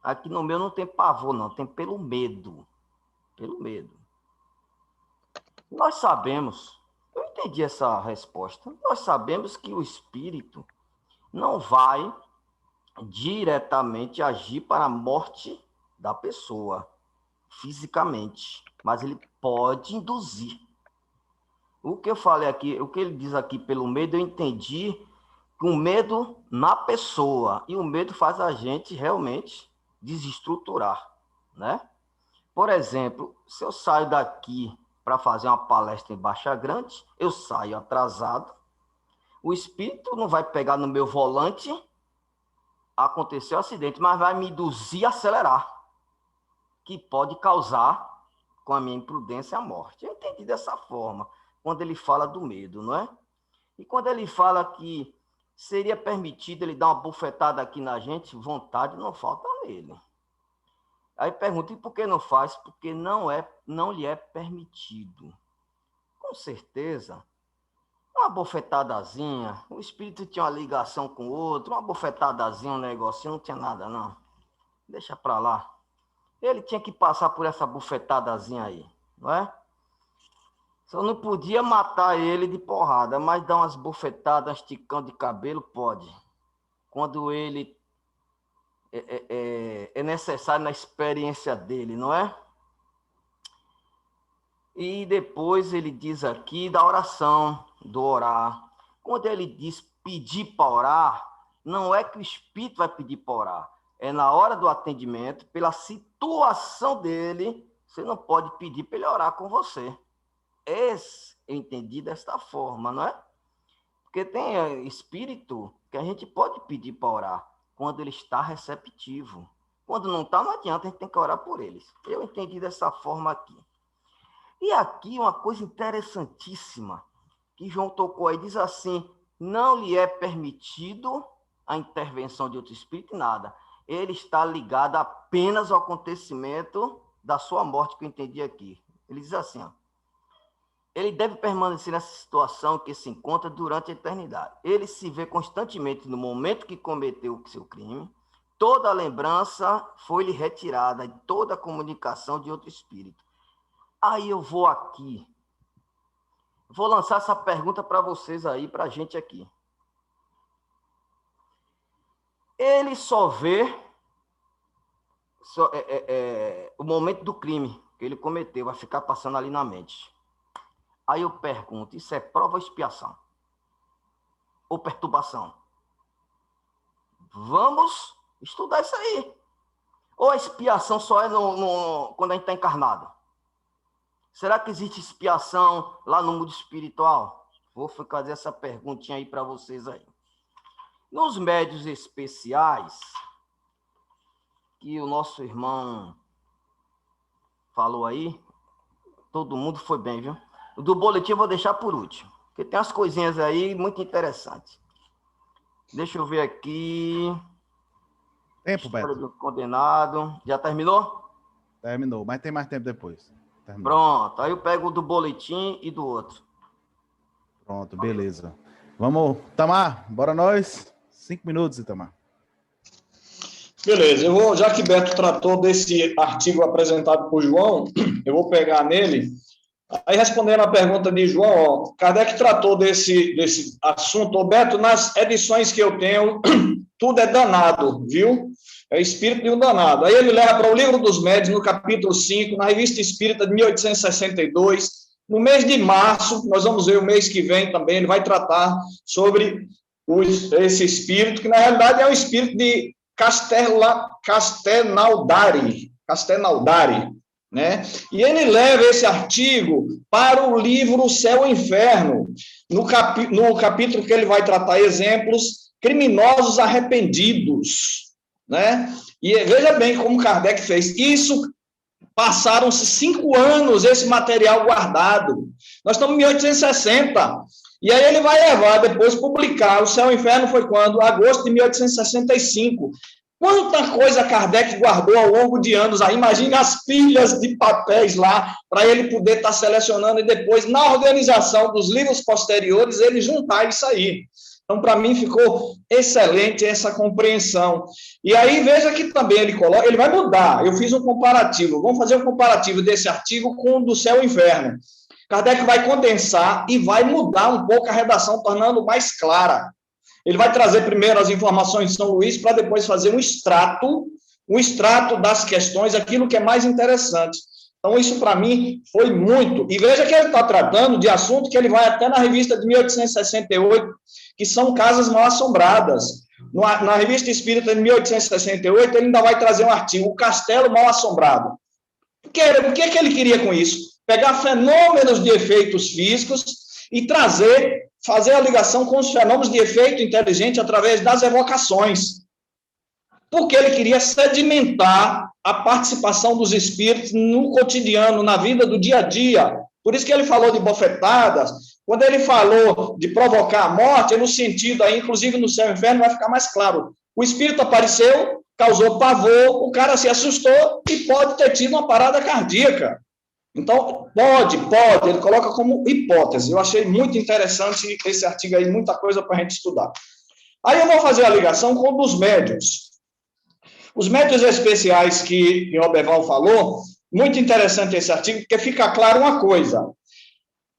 Aqui no meu não tem pavor, não, tem pelo medo. Pelo medo. Nós sabemos, eu entendi essa resposta, nós sabemos que o espírito não vai diretamente agir para a morte da pessoa, fisicamente, mas ele pode induzir. O que eu falei aqui, o que ele diz aqui pelo medo, eu entendi que o medo na pessoa, e o medo faz a gente realmente desestruturar, né? Por exemplo, se eu saio daqui para fazer uma palestra em Baixa Grande, eu saio atrasado, o espírito não vai pegar no meu volante, aconteceu um acidente, mas vai me induzir a acelerar, que pode causar, com a minha imprudência, a morte. Eu entendi dessa forma, quando ele fala do medo, não é? E quando ele fala que seria permitido ele dar uma bufetada aqui na gente, vontade não falta nele. Aí pergunta, e por que não faz? Porque não lhe é permitido. Com certeza, uma bofetadazinha, o espírito tinha uma ligação com o outro, uma bofetadazinha, um negocinho, não tinha nada, não. Deixa pra lá. Ele tinha que passar por essa bufetadazinha aí, não é? Só não podia matar ele de porrada, mas dar umas bufetadas, esticão de cabelo, pode. Quando ele é necessário na experiência dele, não é? E depois ele diz aqui da oração, do orar. Quando ele diz pedir para orar, não é que o espírito vai pedir para orar. É na hora do atendimento, pela situação dele, você não pode pedir para ele orar com você. Esse eu entendi desta forma, não é? Porque tem espírito que a gente pode pedir para orar quando ele está receptivo. Quando não está, não adianta, a gente tem que orar por eles. Eu entendi dessa forma aqui. E aqui uma coisa interessantíssima, que João tocou aí, diz assim, não lhe é permitido a intervenção de outro espírito, nada. Ele está ligado apenas ao acontecimento da sua morte, que eu entendi aqui. Ele diz assim, ó, ele deve permanecer nessa situação que se encontra durante a eternidade. Ele se vê constantemente no momento que cometeu o seu crime, toda a lembrança foi-lhe retirada, de toda a comunicação de outro espírito. Aí eu vou aqui, vou lançar essa pergunta para vocês aí, para a gente aqui. Ele só vê o momento do crime que ele cometeu, vai ficar passando ali na mente. Aí eu pergunto, isso é prova ou expiação? Ou perturbação? Vamos estudar isso aí. Ou a expiação só é quando a gente está encarnado? Será que existe expiação lá no mundo espiritual? Vou fazer essa perguntinha aí para vocês aí. Nos médios especiais, que o nosso irmão falou aí, todo mundo foi bem, viu? O do boletim eu vou deixar por último, porque tem umas coisinhas aí muito interessantes. Deixa eu ver aqui. Tempo, Beto. Do condenado. Já terminou? Terminou, mas tem mais tempo depois. Terminou. Pronto, aí eu pego o do boletim e do outro. Pronto, beleza. Vamos, Itamar, bora nós. 5 minutos, Itamar. Beleza, já que Beto tratou desse artigo apresentado por João, eu vou pegar nele. Aí, respondendo a pergunta de João, Kardec tratou desse assunto. Beto, nas edições que eu tenho, tudo é danado, viu? É o espírito de um danado. Aí ele leva para o Livro dos Médiuns, no capítulo 5, na Revista Espírita de 1862. No mês de março, nós vamos ver o mês que vem também, ele vai tratar sobre esse espírito, que na realidade é um espírito de Castelnaudari. né? E ele leva esse artigo para o livro Céu e Inferno, no capítulo que ele vai tratar exemplos criminosos arrependidos, né? E veja bem como Kardec fez isso. Passaram-se 5 anos esse material guardado. Nós estamos em 1860. E aí ele vai levar, depois, publicar. O Céu e o Inferno foi quando? Agosto de 1865. Quanta coisa Kardec guardou ao longo de anos. Aí imagine as pilhas de papéis lá, para ele poder estar selecionando e depois, na organização dos livros posteriores, ele juntar isso aí. Então, para mim, ficou excelente essa compreensão. E aí, veja que também ele coloca, ele vai mudar. Eu fiz um comparativo. Vamos fazer um comparativo desse artigo com o do Céu e Inferno. Kardec vai condensar e vai mudar um pouco a redação, tornando mais clara. Ele vai trazer primeiro as informações de São Luís, para depois fazer um extrato das questões, aquilo que é mais interessante. Então, isso, para mim, foi muito. E veja que ele está tratando de assunto que ele vai até na revista de 1868, que são casas mal-assombradas. Na revista Espírita de 1868, ele ainda vai trazer um artigo, O Castelo Mal-Assombrado. O que ele queria com isso? Pegar fenômenos de efeitos físicos e fazer a ligação com os fenômenos de efeito inteligente através das evocações. Porque ele queria sedimentar a participação dos espíritos no cotidiano, na vida do dia a dia. Por isso que ele falou de bofetadas. Quando ele falou de provocar a morte, é no sentido aí, inclusive no Céu e Inferno, vai ficar mais claro. O espírito apareceu, causou pavor, o cara se assustou e pode ter tido uma parada cardíaca. Então, pode, ele coloca como hipótese. Eu achei muito interessante esse artigo aí, muita coisa para a gente estudar. Aí eu vou fazer a ligação com um dos médiuns. Os médiuns especiais que o Roberval falou, muito interessante esse artigo, porque fica claro uma coisa.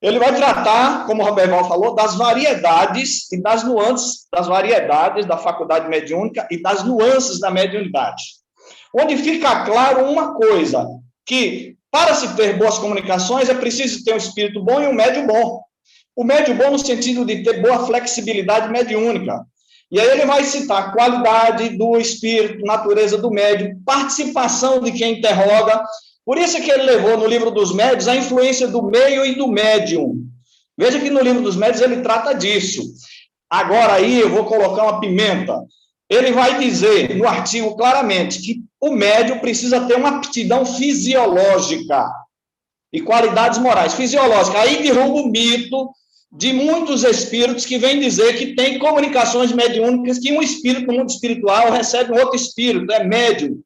Ele vai tratar, como o Roberval falou, das variedades e das nuances, das variedades da faculdade mediúnica e das nuances da mediunidade. Onde fica claro uma coisa, que para se ter boas comunicações é preciso ter um espírito bom e um médium bom. O médium bom no sentido de ter boa flexibilidade mediúnica. E aí ele vai citar a qualidade do espírito, natureza do médium, participação de quem interroga. Por isso que ele levou no livro dos médiuns a influência do meio e do médium. Veja que no livro dos médiuns ele trata disso. Agora aí eu vou colocar uma pimenta. Ele vai dizer no artigo claramente que o médium precisa ter uma aptidão fisiológica e qualidades morais. Fisiológica. Aí derruba o mito de muitos espíritos que vêm dizer que tem comunicações mediúnicas, que um espírito no mundo espiritual recebe um outro espírito, é médium.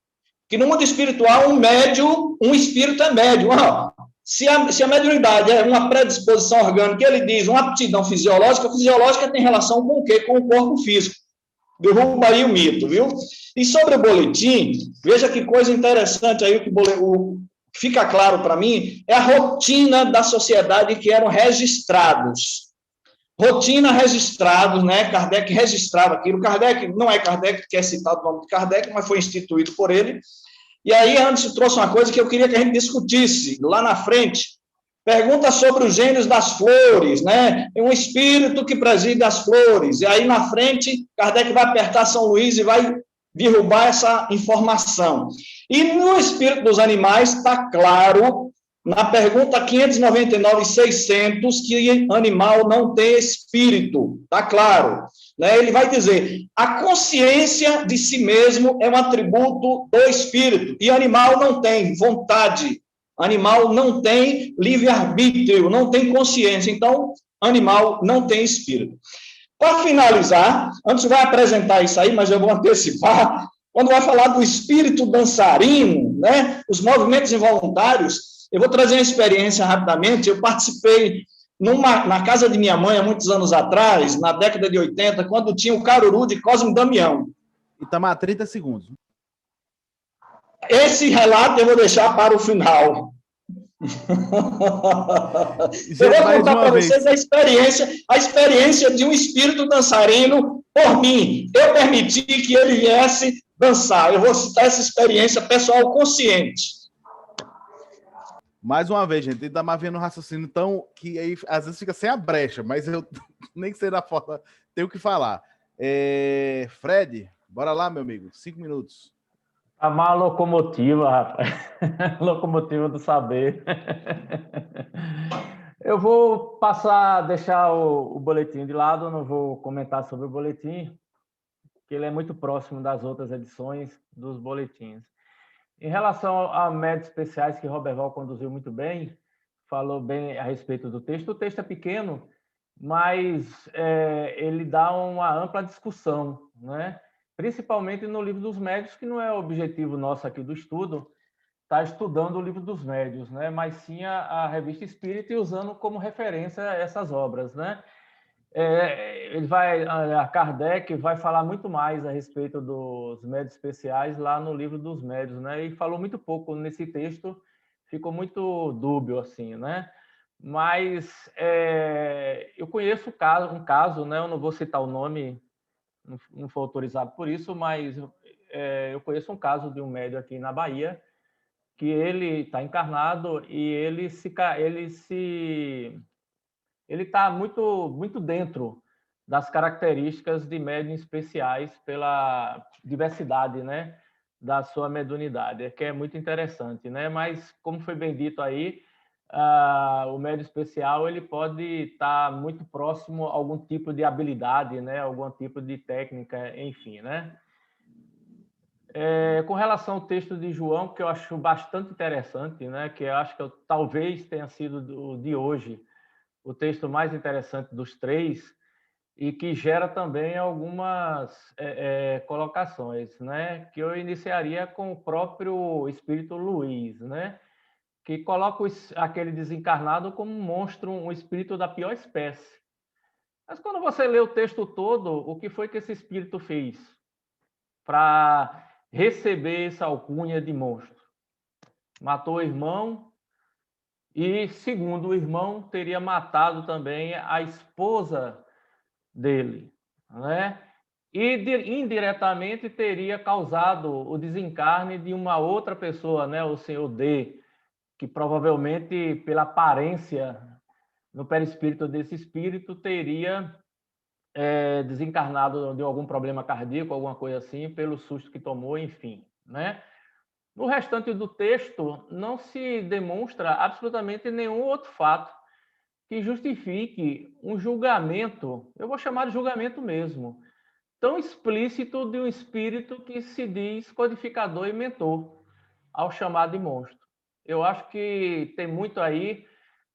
Que no mundo espiritual, um espírito é médium. Se a mediunidade é uma predisposição orgânica, ele diz uma aptidão fisiológica tem relação com o quê? Com o corpo físico. Derruba aí o mito, viu? E sobre o boletim, veja que coisa interessante aí, o que fica claro para mim, é a rotina da sociedade que eram registrados. Rotina registrados, né? Kardec registrava aquilo. Kardec, não é Kardec que é citado o nome de Kardec, mas foi instituído por ele. E aí, antes, trouxe uma coisa que eu queria que a gente discutisse lá na frente. Pergunta sobre os gênios das flores, né? É um espírito que preside as flores. E aí, na frente, Kardec vai apertar São Luís e vai derrubar essa informação. E no espírito dos animais, está claro, na pergunta 599 e 600, que animal não tem espírito. Está claro. Né? Ele vai dizer, a consciência de si mesmo é um atributo do espírito, e animal não tem vontade. Animal não tem livre-arbítrio, não tem consciência. Então, animal não tem espírito. Para finalizar, antes vai apresentar isso aí, mas eu vou antecipar, quando vai falar do espírito dançarino, né, os movimentos involuntários, eu vou trazer uma experiência rapidamente. Eu participei na casa de minha mãe, há muitos anos atrás, na década de 80, quando tinha o Caruru de Cosme Damião. Itamar, 30 segundos. Esse relato eu vou deixar para o final. Eu vou contar para vocês a experiência de um espírito dançarino por mim. Eu permiti que ele viesse dançar. Eu vou citar essa experiência pessoal consciente. Mais uma vez, gente, ainda mais vendo o raciocínio, então, que aí às vezes fica sem a brecha, mas eu nem sei da forma, tenho que falar. Fred, bora lá, meu amigo, 5 minutos. Amar a locomotiva, rapaz. Locomotiva do saber. Eu vou deixar o boletim de lado, eu não vou comentar sobre o boletim, porque ele é muito próximo das outras edições dos boletins. Em relação a médios especiais, que Roberval conduziu muito bem, falou bem a respeito do texto. O texto é pequeno, mas ele dá uma ampla discussão, né? Principalmente no livro dos médios, que não é o objetivo nosso aqui do estudo, estar estudando o livro dos médios, né? Mas sim a Revista Espírita e usando como referência essas obras, né? A Kardec vai falar muito mais a respeito dos médios especiais lá no livro dos médios, né? E falou muito pouco nesse texto, ficou muito dúbio assim, né? Mas eu conheço um caso, né? Eu não vou citar o nome, não foi autorizado por isso, mas eu conheço um caso de um médium aqui na Bahia que ele está encarnado e ele está muito dentro das características de médiuns especiais pela diversidade, né, da sua mediunidade, que é muito interessante, né? Mas como foi bem dito aí, o médium especial ele pode estar muito próximo a algum tipo de habilidade, né, algum tipo de técnica, enfim, né? Com relação ao texto de João, que eu acho bastante interessante, né, que eu acho que talvez tenha sido de hoje o texto mais interessante dos três e que gera também algumas colocações, né? Que eu iniciaria com o próprio Espírito Luiz, né? Que coloca aquele desencarnado como um monstro, um espírito da pior espécie. Mas quando você lê o texto todo, o que foi que esse espírito fez para receber essa alcunha de monstro? Matou o irmão, e, segundo o irmão, teria matado também a esposa dele, né? E indiretamente teria causado o desencarne de uma outra pessoa, né? O senhor D, que provavelmente, pela aparência no perispírito desse espírito, teria desencarnado de algum problema cardíaco, alguma coisa assim, pelo susto que tomou, enfim, né? No restante do texto, não se demonstra absolutamente nenhum outro fato que justifique um julgamento, eu vou chamar de julgamento mesmo, tão explícito de um espírito que se diz codificador e mentor, ao chamar de monstro. Eu acho que tem muito aí,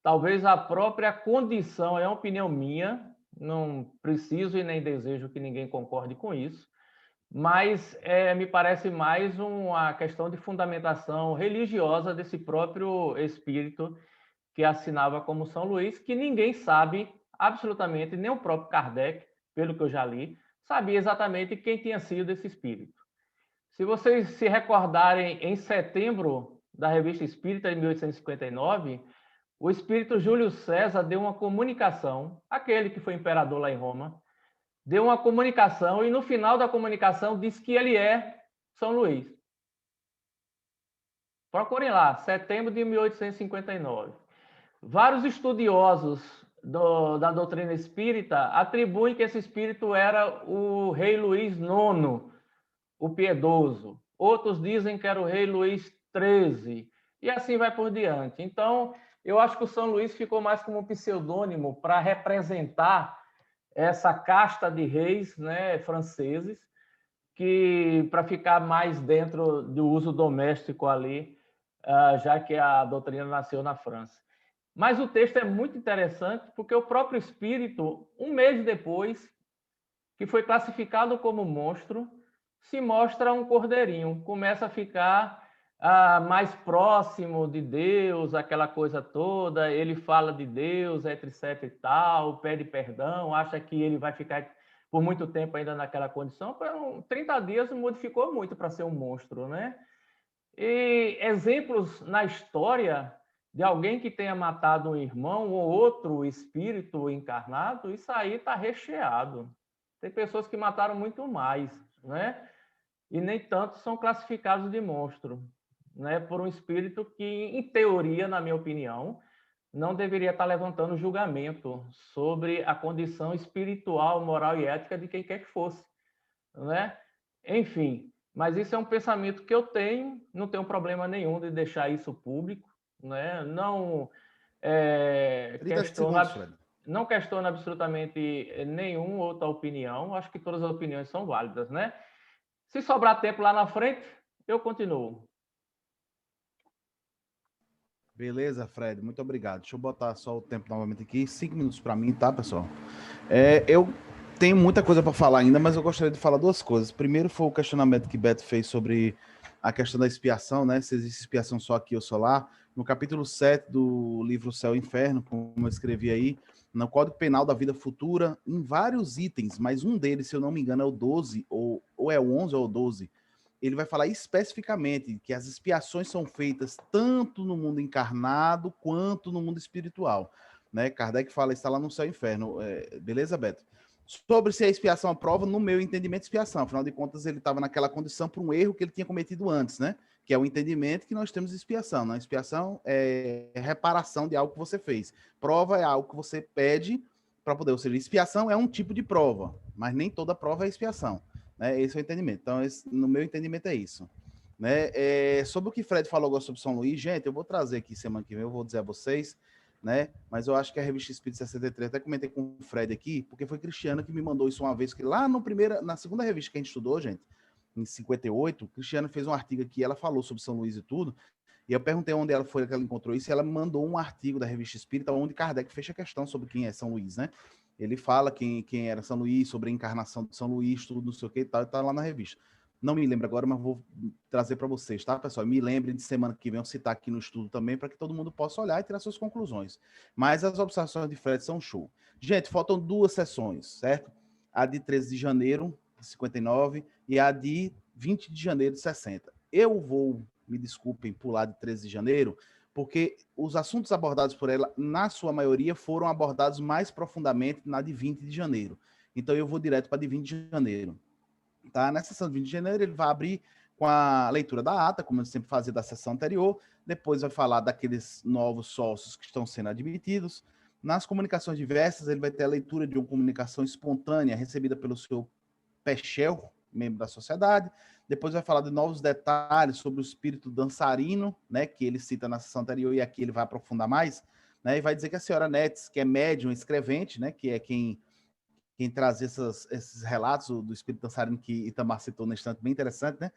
talvez a própria condição, é uma opinião minha, não preciso e nem desejo que ninguém concorde com isso, mas me parece mais uma questão de fundamentação religiosa desse próprio espírito que assinava como São Luís, que ninguém sabe absolutamente, nem o próprio Kardec, pelo que eu já li, sabia exatamente quem tinha sido esse espírito. Se vocês se recordarem, em setembro da Revista Espírita de 1859, o espírito Júlio César deu uma comunicação, aquele que foi imperador lá em Roma, deu uma comunicação e no final da comunicação diz que ele é São Luís. Procurem lá, setembro de 1859. Vários estudiosos da doutrina espírita atribuem que esse espírito era o rei Luís IX, o piedoso. Outros dizem que era o rei Luís XIII. E assim vai por diante. Então, eu acho que o São Luís ficou mais como um pseudônimo para representar essa casta de reis, né, franceses, que para ficar mais dentro do uso doméstico ali, já que a doutrina nasceu na França. Mas o texto é muito interessante porque o próprio espírito, um mês depois, que foi classificado como monstro, se mostra um cordeirinho, começa a ficar mais próximo de Deus, aquela coisa toda, ele fala de Deus, etc e tal, pede perdão, acha que ele vai ficar por muito tempo ainda naquela condição, 30 dias modificou muito para ser um monstro, né? E exemplos na história de alguém que tenha matado um irmão ou outro espírito encarnado, isso aí está recheado. Tem pessoas que mataram muito mais, né? E nem tanto são classificados de monstro, né? Por um espírito que, em teoria, na minha opinião, não deveria estar levantando julgamento sobre a condição espiritual, moral e ética de quem quer que fosse, né? Enfim, Mas isso é um pensamento que eu tenho, não tenho problema nenhum de deixar isso público, né? Não 30 segundos, Fred. não questiono absolutamente nenhuma outra opinião. Acho que todas as opiniões são válidas, né? Se sobrar tempo lá na frente, eu continuo. Beleza, Fred, muito obrigado. Deixa eu botar só o tempo novamente aqui, 5 minutos para mim, tá, pessoal? Eu tenho muita coisa para falar ainda, mas eu gostaria de falar duas coisas. Primeiro foi o questionamento que Beto fez sobre a questão da expiação, né? Se existe expiação só aqui ou só lá. No capítulo 7 do livro Céu e Inferno, como eu escrevi aí, no Código Penal da Vida Futura, em vários itens, mas um deles, se eu não me engano, é o 12, ou é o 11 ou o 12, ele vai falar especificamente que as expiações são feitas tanto no mundo encarnado quanto no mundo espiritual. Né? Kardec fala, está lá no Céu e Inferno. Beleza, Beto? Sobre se a expiação é prova, no meu entendimento, expiação. Afinal de contas, ele estava naquela condição por um erro que ele tinha cometido antes, né? Que é o entendimento que nós temos expiação. Né? Expiação é reparação de algo que você fez. Prova é algo que você pede para poder. Ou seja, expiação é um tipo de prova, mas nem toda prova é expiação. Né? Esse é o entendimento. Então, no meu entendimento é isso. Né? Sobre o que Fred falou agora sobre São Luís, gente, eu vou trazer aqui semana que vem, eu vou dizer a vocês, né? Mas eu acho que a revista Espírito 63, até comentei com o Fred aqui, porque foi Cristiano que me mandou isso uma vez, que lá na segunda revista que a gente estudou, gente, em 58, Cristiano fez um artigo aqui, ela falou sobre São Luís e tudo, e eu perguntei onde ela foi que ela encontrou isso, e ela me mandou um artigo da revista Espírita, onde Kardec fecha a questão sobre quem é São Luís, né? Ele fala quem era São Luís, sobre a encarnação de São Luís, tudo, não sei o que e tal, e tá lá na revista. Não me lembro agora, mas vou trazer para vocês, tá, pessoal? Me lembrem de semana que vem eu citar aqui no estudo também, para que todo mundo possa olhar e tirar suas conclusões. Mas as observações de Fred são show. Gente, faltam 2 sessões, certo? A de 13 de janeiro de 59 e a de 20 de janeiro de 60. Eu vou, me desculpem, pular de 13 de janeiro, porque os assuntos abordados por ela, na sua maioria, foram abordados mais profundamente na de 20 de janeiro. Então, eu vou direto para a de 20 de janeiro. Tá? Na sessão de 20 de janeiro, ele vai abrir com a leitura da ata, como eu sempre fazia da sessão anterior, depois vai falar daqueles novos sócios que estão sendo admitidos. Nas comunicações diversas, ele vai ter a leitura de uma comunicação espontânea recebida pelo seu Pechel, membro da sociedade. Depois vai falar de novos detalhes sobre o espírito dançarino, né, que ele cita na sessão anterior e aqui ele vai aprofundar mais, né, e vai dizer que a senhora Netes, que é médium escrevente, né, que é quem traz esses relatos do espírito dançarino que Itamar citou no instante, bem interessante, né?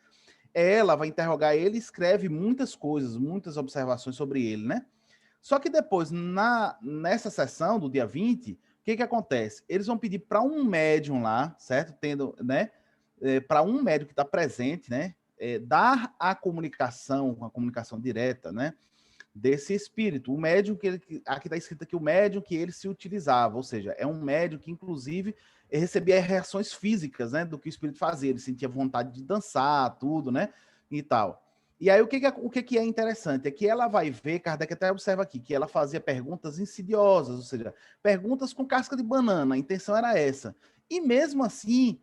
Ela vai interrogar ele e escreve muitas coisas, muitas observações sobre ele, né? Só que depois, nessa sessão do dia 20, o que acontece? Eles vão pedir para um médium lá, certo? Tendo, né? Para um médium que está presente, né? Dar a comunicação direta, né? Desse espírito. O médium aqui está escrito aqui, o médium que ele se utilizava, ou seja, é um médium que, inclusive, recebia reações físicas, né, do que o espírito fazia, ele sentia vontade de dançar, tudo, né, e tal. E aí, o que é interessante? É que ela vai ver, Kardec até observa aqui, que ela fazia perguntas insidiosas, ou seja, perguntas com casca de banana, a intenção era essa. E mesmo assim,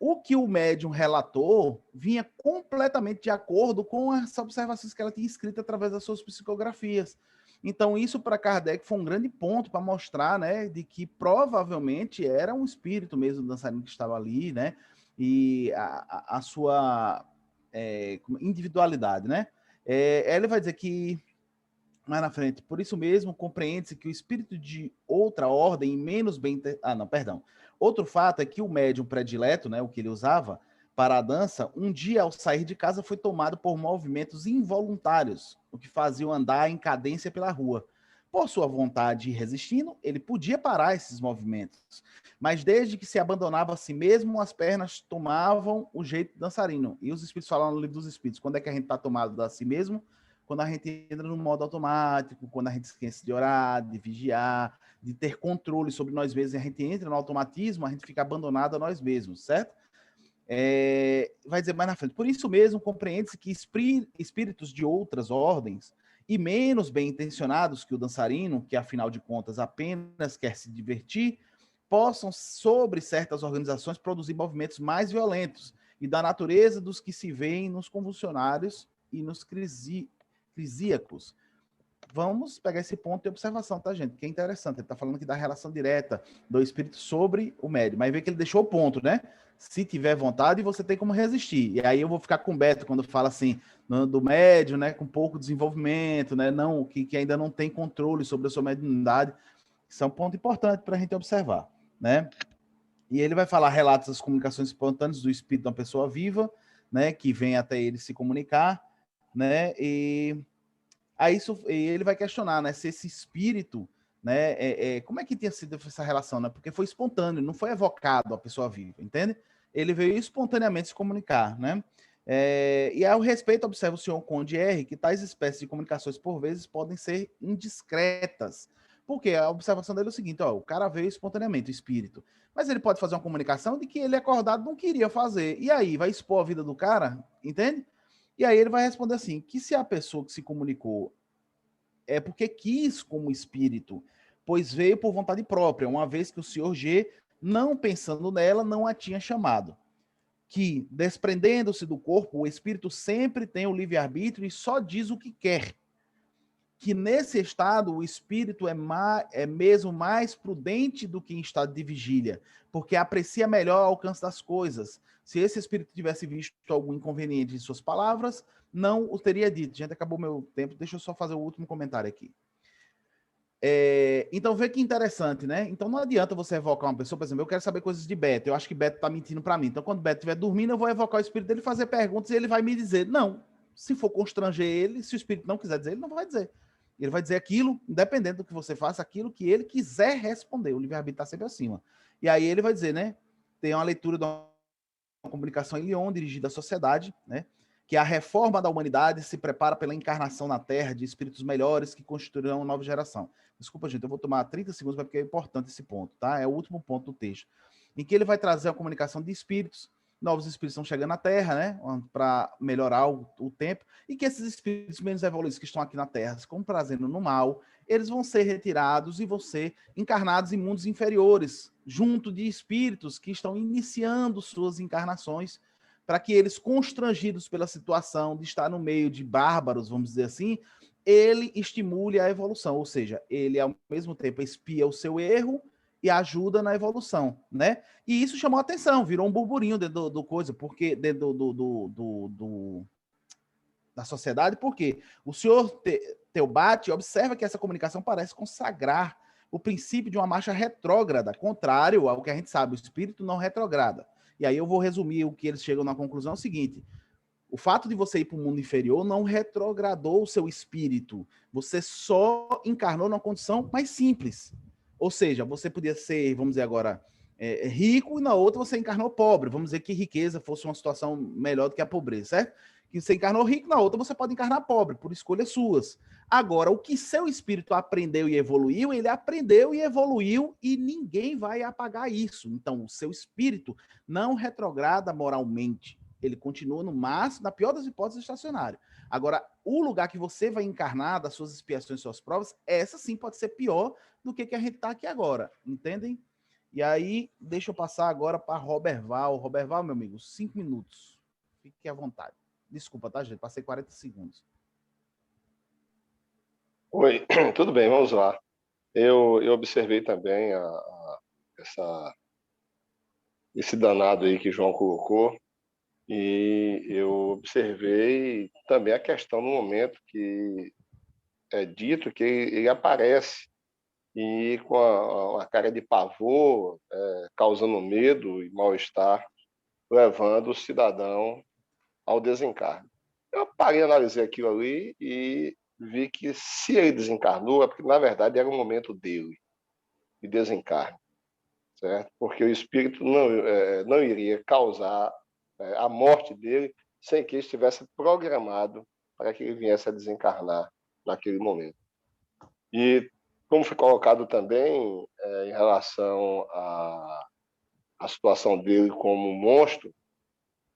o que o médium relatou vinha completamente de acordo com as observações que ela tinha escrito através das suas psicografias. Então, isso para Kardec foi um grande ponto para mostrar, né, de que provavelmente era um espírito mesmo dançarino que estava ali, né, e a sua individualidade, né. Ele vai dizer que, mais na frente, por isso mesmo, compreende-se que o espírito de outra ordem, menos bem... Outro fato é que o médium predileto, né, o que ele usava para a dança, um dia ao sair de casa foi tomado por movimentos involuntários, o que fazia andar em cadência pela rua. Por sua vontade e resistindo, ele podia parar esses movimentos, mas desde que se abandonava a si mesmo, as pernas tomavam o jeito dançarino. E os espíritos falam no livro dos espíritos, quando é que a gente está tomado a si mesmo? Quando a gente entra no modo automático, quando a gente esquece de orar, de vigiar, de ter controle sobre nós mesmos, e a gente entra no automatismo, a gente fica abandonado a nós mesmos, certo? Vai dizer mais na frente. Por isso mesmo, compreende-se que espíritos de outras ordens e menos bem intencionados que o dançarino, que afinal de contas apenas quer se divertir, possam, sobre certas organizações, produzir movimentos mais violentos e da natureza dos que se veem nos convulsionários e nos crisíacos. vamos pegar esse ponto de observação, tá, gente? Que é interessante. Ele está falando aqui da relação direta do espírito sobre o médium. Mas vê que ele deixou o ponto, né? Se tiver vontade, você tem como resistir. E aí eu vou ficar com o Beto quando fala assim do médium, né? Com pouco desenvolvimento, né? Não, que ainda não tem controle sobre a sua mediunidade. Isso é um ponto importante para a gente observar, né? E ele vai falar relatos das comunicações espontâneas do espírito de uma pessoa viva, né? Que vem até ele se comunicar, né? E aí ele vai questionar, né, se esse espírito, né, como é que tinha sido essa relação, né? Porque foi espontâneo, não foi evocado a pessoa viva, entende? Ele veio espontaneamente se comunicar, né? E ao respeito, observa o senhor Conde R, que tais espécies de comunicações, por vezes, podem ser indiscretas. Porque a observação dele é o seguinte, ó, o cara veio espontaneamente, o espírito. Mas ele pode fazer uma comunicação de que ele acordado não queria fazer. E aí, vai expor a vida do cara, entende? E aí ele vai responder assim, que se a pessoa que se comunicou é porque quis como espírito, pois veio por vontade própria, uma vez que o senhor G, não pensando nela, não a tinha chamado. Que, desprendendo-se do corpo, o espírito sempre tem o livre-arbítrio e só diz o que quer. Que nesse estado o espírito é mesmo mais prudente do que em estado de vigília, porque aprecia melhor o alcance das coisas. Se esse espírito tivesse visto algum inconveniente em suas palavras, não o teria dito. Gente, acabou meu tempo, deixa eu só fazer o último comentário aqui. Então, vê que interessante, né? Então, não adianta você evocar uma pessoa, por exemplo, eu quero saber coisas de Beto, eu acho que Beto tá mentindo para mim. Então, quando Beto estiver dormindo, eu vou evocar o espírito dele, fazer perguntas e ele vai me dizer. Não, se for constranger ele, se o espírito não quiser dizer, ele não vai dizer. Ele vai dizer aquilo, independente do que você faça, aquilo que ele quiser responder. O livre-arbítrio está sempre acima. E aí ele vai dizer, né? Tem uma leitura de uma comunicação em Lyon, dirigida à sociedade, né? Que a reforma da humanidade se prepara pela encarnação na Terra de espíritos melhores que constituirão uma nova geração. Desculpa, gente, eu vou tomar 30 segundos, porque é importante esse ponto, tá? É o último ponto do texto. Em que ele vai trazer a comunicação de espíritos, novos espíritos estão chegando à Terra, né? Para melhorar o tempo, e que esses espíritos menos evoluídos que estão aqui na Terra, como trazendo no mal, eles vão ser retirados e vão ser encarnados em mundos inferiores, junto de espíritos que estão iniciando suas encarnações, para que eles, constrangidos pela situação de estar no meio de bárbaros, vamos dizer assim, ele estimule a evolução, ou seja, ele ao mesmo tempo expia o seu erro e ajuda na evolução, né? E isso chamou a atenção, virou um burburinho dentro do coisa, porque dentro da sociedade, porque o senhor Teobate observa que essa comunicação parece consagrar o princípio de uma marcha retrógrada, contrário ao que a gente sabe, o espírito não retrograda. E aí eu vou resumir o que eles chegam na conclusão, é o seguinte: o fato de você ir para o mundo inferior não retrogradou o seu espírito. Você só encarnou numa condição mais simples. Ou seja, você podia ser, vamos dizer agora, rico, e na outra você encarnou pobre. Vamos dizer que riqueza fosse uma situação melhor do que a pobreza, certo? Que você encarnou rico, na outra você pode encarnar pobre, por escolhas suas. Agora, o que seu espírito aprendeu e evoluiu, ele aprendeu e evoluiu, e ninguém vai apagar isso. Então, o seu espírito não retrograda moralmente. Ele continua no máximo, na pior das hipóteses, estacionário. Agora, o lugar que você vai encarnar, das suas expiações, suas provas, essa sim pode ser pior do que a gente está aqui agora, entendem? E aí, deixa eu passar agora para Robert Val. Robert Val, meu amigo, 5 minutos. Fique à vontade. Desculpa, tá, gente? Passei 40 segundos. Oi, tudo bem, vamos lá. Eu observei também esse danado aí que João colocou, e eu observei também a questão no momento que é dito que ele aparece e com a cara de pavor, causando medo e mal-estar, levando o cidadão ao desencarne. Eu parei, analisei aquilo ali e vi que se ele desencarnou é porque, na verdade, era o momento dele de desencarne, certo? Porque o espírito não iria causar a morte dele sem que estivesse programado para que ele viesse a desencarnar naquele momento. E, como foi colocado também em relação à situação dele como monstro,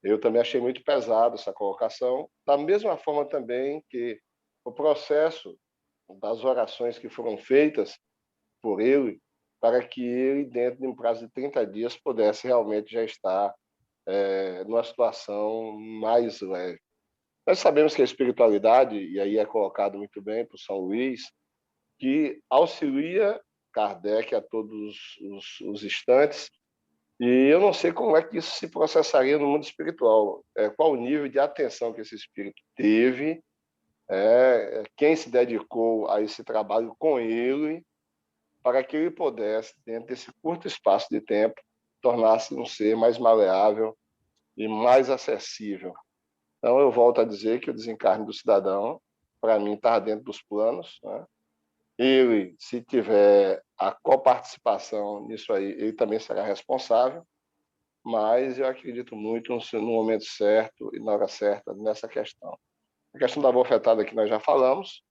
eu também achei muito pesado essa colocação, da mesma forma também que o processo das orações que foram feitas por ele, para que ele, dentro de um prazo de 30 dias, pudesse realmente já estar numa situação mais leve. Nós sabemos que a espiritualidade, e aí é colocado muito bem por São Luís, que auxilia Kardec a todos os instantes, e eu não sei como é que isso se processaria no mundo espiritual, qual o nível de atenção que esse espírito teve, quem se dedicou a esse trabalho com ele, para que ele pudesse, dentro desse curto espaço de tempo, tornar-se um ser mais maleável e mais acessível. Então, eu volto a dizer que o desencarne do cidadão, para mim, está dentro dos planos, né? Ele, se tiver a coparticipação nisso aí, ele também será responsável, mas eu acredito muito no momento certo e na hora certa nessa questão. A questão da bofetada que nós já falamos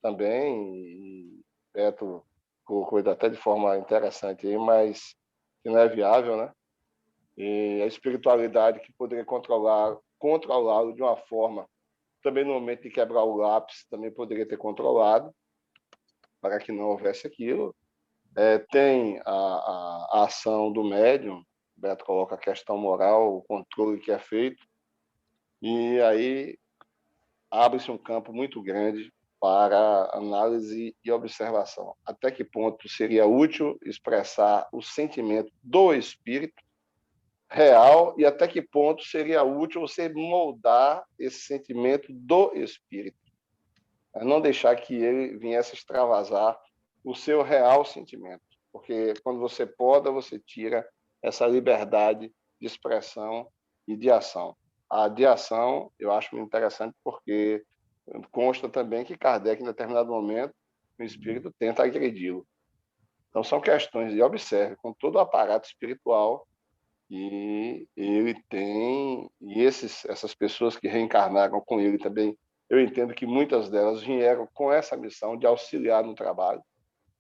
também, e Beto colocou até de forma interessante aí, mas que não é viável, né? E a espiritualidade que poderia controlá-lo de uma forma, também no momento de quebrar o lápis, também poderia ter controlado, para que não houvesse aquilo. Tem a ação do médium, o Beto coloca a questão moral, o controle que é feito, e aí abre-se um campo muito grande para análise e observação. Até que ponto seria útil expressar o sentimento do espírito real e até que ponto seria útil você moldar esse sentimento do espírito. Não deixar que ele viesse extravasar o seu real sentimento. Porque quando você poda, você tira essa liberdade de expressão e de ação. A de ação eu acho muito interessante porque consta também que Kardec, em determinado momento, o espírito tenta agredi-lo. Então, são questões de observe, com todo o aparato espiritual, e ele tem, e essas pessoas que reencarnaram com ele também, eu entendo que muitas delas vieram com essa missão de auxiliar no trabalho.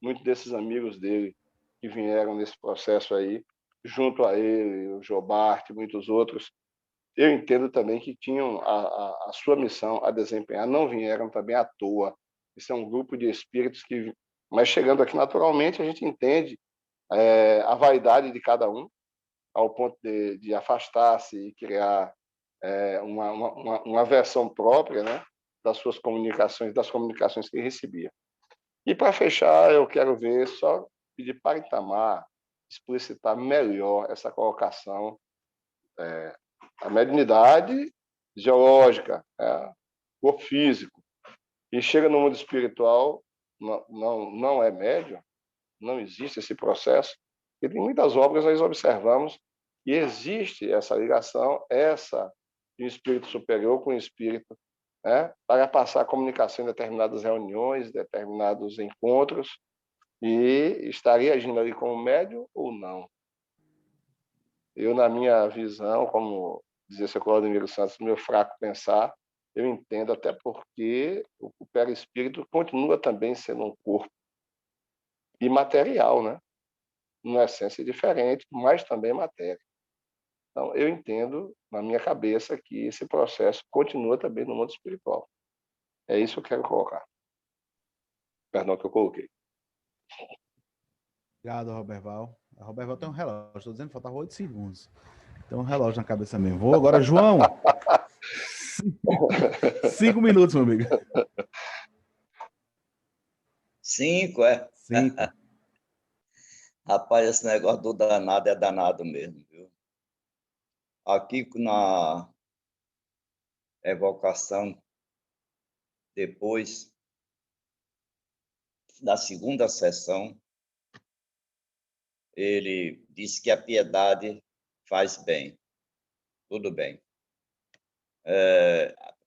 Muitos desses amigos dele que vieram nesse processo aí, junto a ele, o Jobart e muitos outros, eu entendo também que tinham a sua missão a desempenhar, não vieram também à toa. Isso é um grupo de espíritos que, mas chegando aqui naturalmente, a gente entende a vaidade de cada um, ao ponto de afastar-se e criar uma versão própria, né, das suas comunicações, das comunicações que recebia. E para fechar, eu quero ver, só pedir para Itamar explicitar melhor essa colocação, a mediunidade geológica, o físico, e chega no mundo espiritual, não é médium, não existe esse processo, e em muitas obras nós observamos que existe essa ligação, de um espírito superior com um espírito, para passar a comunicação em determinadas reuniões, determinados encontros, e estaria agindo ali como médium ou não. Eu, na minha visão, como dizia seu Claudemiro Santos, no meu fraco pensar, eu entendo até porque o perispírito continua também sendo um corpo imaterial, né? Uma essência diferente, mas também matéria. Então, eu entendo, na minha cabeça, que esse processo continua também no mundo espiritual. É isso que eu quero colocar. Perdão que eu coloquei. Obrigado, Roberval. A Roberval tem um relógio, estou dizendo que faltava 8 segundos. Tem um relógio na cabeça mesmo. Vou agora, João. 5 minutos, meu amigo. 5, 5. Rapaz, esse negócio do danado é danado mesmo, viu? Aqui na evocação, depois da segunda sessão, ele disse que a piedade faz bem. Tudo bem.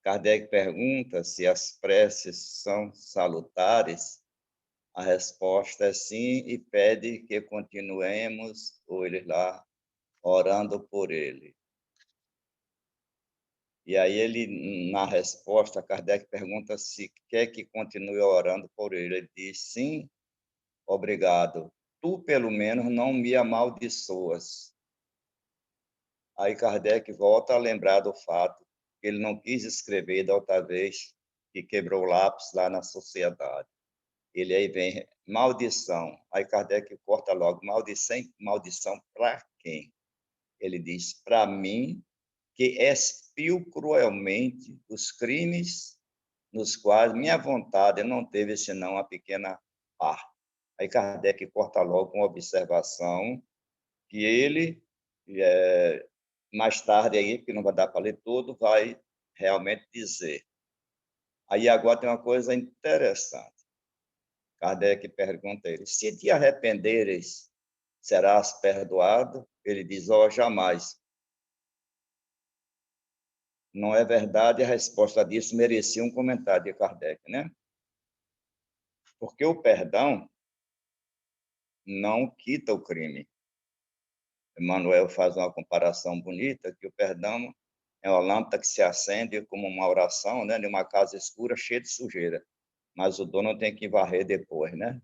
Kardec pergunta se as preces são salutares. A resposta é sim, e pede que continuemos, ou ele lá, orando por ele. E aí ele, na resposta, Kardec pergunta se quer que continue orando por ele. Ele diz, sim, obrigado. Tu, pelo menos, não me amaldiçoas. Aí Kardec volta a lembrar do fato que ele não quis escrever da outra vez que quebrou o lápis lá na sociedade. Ele aí vem, maldição. Aí Kardec corta logo, maldição para quem? Ele diz, para mim que expiu cruelmente os crimes nos quais minha vontade não teve senão uma pequena parte. Aí Kardec corta logo com uma observação que ele, mais tarde, aí, que não vai dar para ler todo, vai realmente dizer. Aí agora tem uma coisa interessante. Kardec pergunta a ele, se te arrependeres, serás perdoado? Ele diz, jamais. Não é verdade? A resposta disso merecia um comentário de Kardec, né? Porque o perdão não quita o crime. Emmanuel faz uma comparação bonita, que o perdão é uma lâmpada que se acende como uma oração, né, numa casa escura cheia de sujeira. Mas o dono tem que varrer depois, né?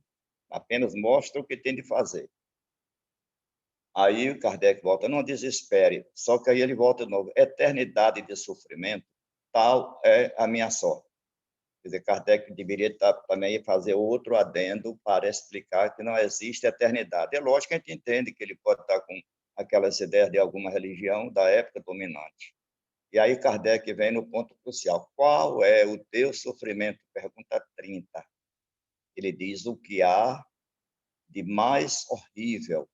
Apenas mostra o que tem de fazer. Aí o Kardec volta, não desespere. Só que aí ele volta de novo. Eternidade de sofrimento, tal é a minha sorte. Quer dizer, Kardec deveria também fazer outro adendo para explicar que não existe eternidade. É lógico que a gente entende que ele pode estar com aquelas ideias de alguma religião da época dominante. E aí Kardec vem no ponto crucial. Qual é o teu sofrimento? Pergunta 30. Ele diz, o que há de mais horrível,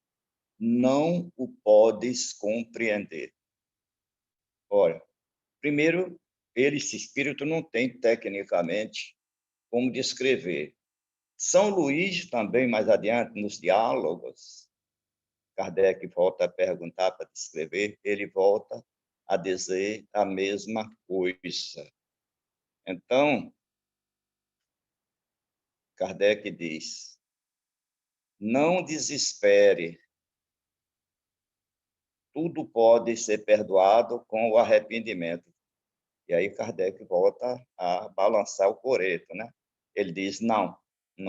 não o podes compreender. Olha, primeiro, esse espírito não tem, tecnicamente, como descrever. São Luís, também, mais adiante, nos diálogos, Kardec volta a perguntar para descrever, ele volta a dizer a mesma coisa. Então, Kardec diz, não desespere, tudo pode ser perdoado com o arrependimento. E aí Kardec volta a balançar o coreto, né? Ele diz, não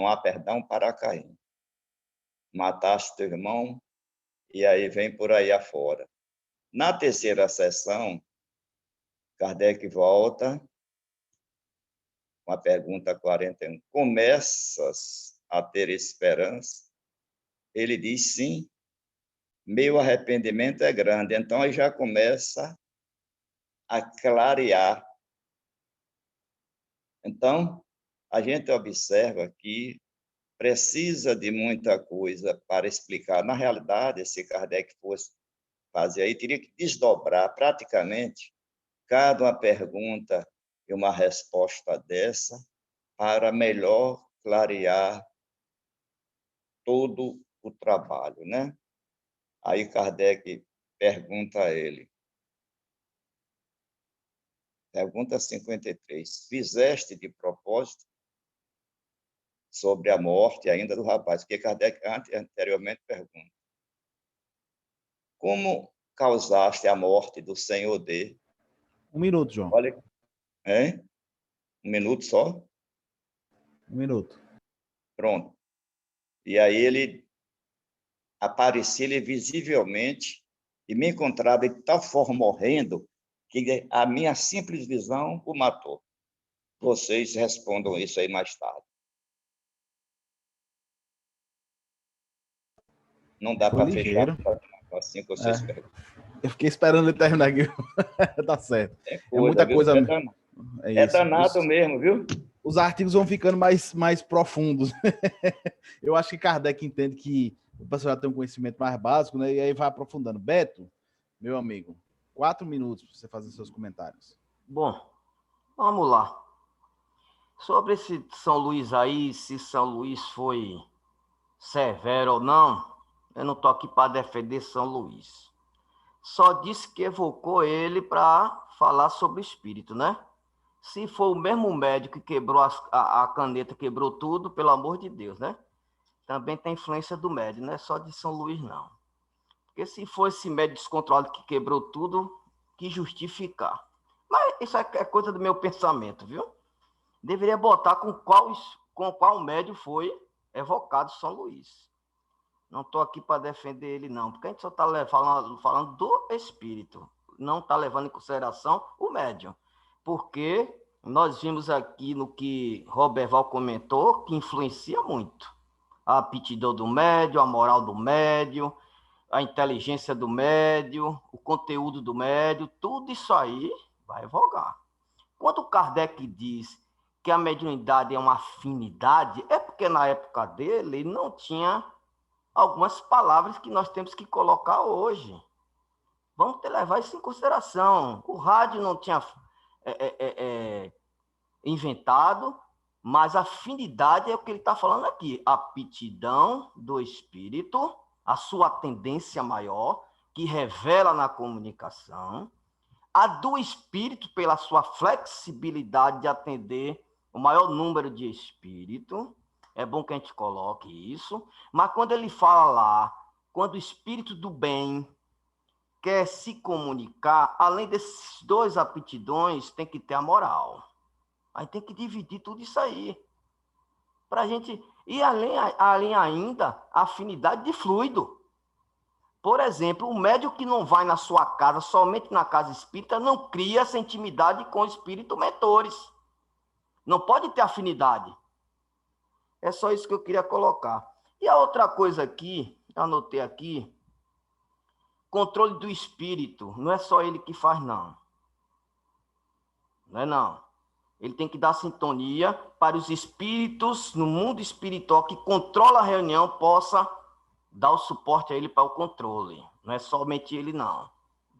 há perdão para Caim. Mataste teu irmão, e aí vem por aí afora. Na terceira sessão, Kardec volta com a pergunta 41. Começas a ter esperança? Ele diz, sim, meu arrependimento é grande. Então, aí já começa a clarear. Então, a gente observa que precisa de muita coisa para explicar. Na realidade, se Kardec fosse fazer aí, teria que desdobrar praticamente cada uma pergunta e uma resposta dessa para melhor clarear todo o trabalho, né? Aí Kardec pergunta a ele, pergunta 53, fizeste de propósito sobre a morte ainda do rapaz? Porque Kardec anteriormente pergunta, como causaste a morte do senhor D? Um minuto, João. Olha, hein? Um minuto só? Um minuto. Pronto. E aí ele aparecia visivelmente e me encontrava de tal forma morrendo que a minha simples visão o matou. Vocês respondam isso aí mais tarde. Não dá para fechar assim que vocês perguntam. Eu fiquei esperando ele terminar aqui. Tá certo. É muita coisa. É danado mesmo, viu? Os artigos vão ficando mais profundos. Eu acho que Kardec entende que o pessoal já tem um conhecimento mais básico, né? E aí vai aprofundando. Beto, meu amigo, 4 minutos para você fazer seus comentários. Bom, vamos lá. Sobre esse São Luís aí, se São Luís foi severo ou não, eu não estou aqui para defender São Luís. Só disse que evocou ele para falar sobre o espírito, né? Se for o mesmo médico que quebrou a caneta, quebrou tudo, pelo amor de Deus, né? Também tem influência do médico, não é só de São Luís, não. Porque se for esse médico descontrolado que quebrou tudo, que justificar. Mas isso é coisa do meu pensamento, viu? Deveria botar com qual médico foi evocado São Luís. Não estou aqui para defender ele, não, porque a gente só está falando do espírito, não está levando em consideração o médium. Porque nós vimos aqui no que Roberval comentou, que influencia muito. A aptidão do médium, a moral do médium, a inteligência do médium, o conteúdo do médium, tudo isso aí vai vogar. Quando Kardec diz que a mediunidade é uma afinidade, é porque na época dele não tinha algumas palavras que nós temos que colocar hoje. Vamos levar isso em consideração. O rádio não tinha inventado, mas a afinidade é o que ele está falando aqui. A aptidão do espírito, a sua tendência maior, que revela na comunicação, a do espírito pela sua flexibilidade de atender o maior número de espírito. É bom que a gente coloque isso. Mas quando ele fala lá, quando o espírito do bem quer se comunicar, além desses dois aptidões, tem que ter a moral. Aí tem que dividir tudo isso aí. Para a gente... E além ainda, a afinidade de fluido. Por exemplo, o médium que não vai na sua casa, somente na casa espírita, não cria essa intimidade com os espíritos mentores. Não pode ter afinidade. É só isso que eu queria colocar. E a outra coisa aqui, anotei aqui, controle do espírito. Não é só ele que faz, não. Não é, não. Ele tem que dar sintonia para os espíritos no mundo espiritual que controla a reunião possa dar o suporte a ele para o controle. Não é somente ele, não.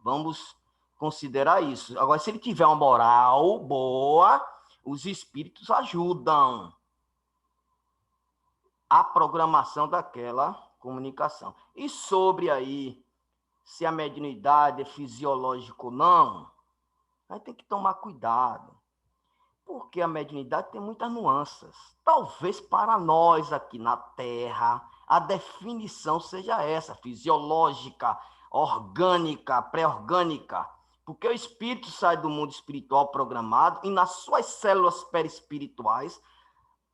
Vamos considerar isso. Agora, se ele tiver uma moral boa, os espíritos ajudam a programação daquela comunicação. E sobre aí, se a mediunidade é fisiológica ou não, aí tem que tomar cuidado. Porque a mediunidade tem muitas nuances. Talvez para nós aqui na Terra, a definição seja essa, fisiológica, orgânica, pré-orgânica. Porque o espírito sai do mundo espiritual programado e nas suas células perispirituais,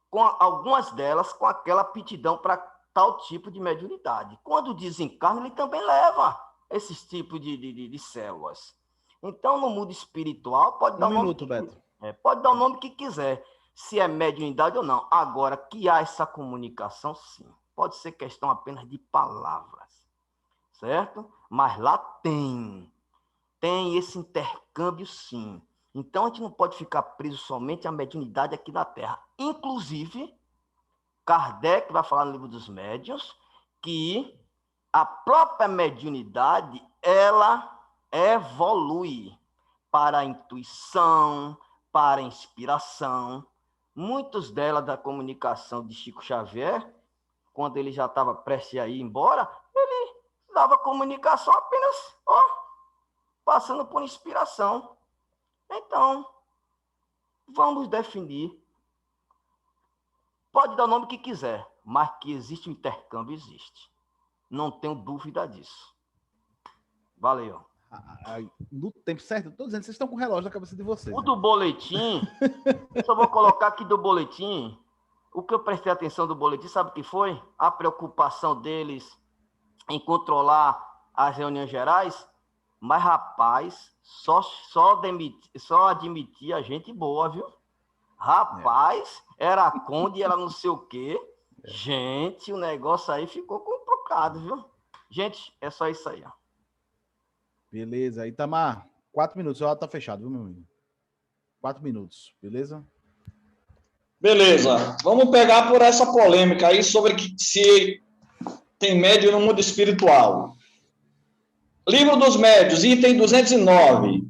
com algumas delas com aquela aptidão para tal tipo de mediunidade. Quando desencarna, ele também leva esses tipos de células. Então, no mundo espiritual, pode dar Beto. Pode dar o nome que quiser, se é mediunidade ou não. Agora, que há essa comunicação, sim. Pode ser questão apenas de palavras, certo? Mas lá tem esse intercâmbio, sim. Então, a gente não pode ficar preso somente à mediunidade aqui na Terra. Inclusive, Kardec vai falar no Livro dos Médiuns que a própria mediunidade, ela evolui para a intuição, para a inspiração. Muitos delas da comunicação de Chico Xavier, quando ele já estava prestes a ir embora, ele dava comunicação apenas passando por inspiração. Então, vamos definir. Pode dar o nome que quiser, mas que existe um intercâmbio, existe. Não tenho dúvida disso. Valeu. No tempo certo, eu estou dizendo, vocês estão com o relógio na cabeça de vocês. O do boletim, eu só vou colocar aqui do boletim, o que eu prestei atenção do boletim, sabe o que foi? A preocupação deles em controlar as reuniões gerais, mas, rapaz, só admitia gente boa, viu? Rapaz, era Conde, era não sei o quê. Gente, o negócio aí ficou complicado, viu? Gente, é só isso aí, ó. Beleza. Itamar, 4 minutos. O tá fechado, viu, meu amigo? 4 minutos, beleza? Beleza. Vamos pegar por essa polêmica aí sobre se tem médium no mundo espiritual. Livro dos Médiuns, item 209.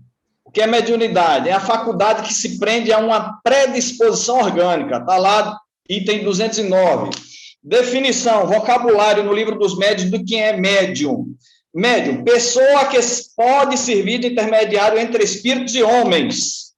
O que é mediunidade? É a faculdade que se prende a uma predisposição orgânica. Está lá, item 209. Definição, vocabulário no Livro dos Médiuns do que é médium. Médium, pessoa que pode servir de intermediário entre espíritos e homens.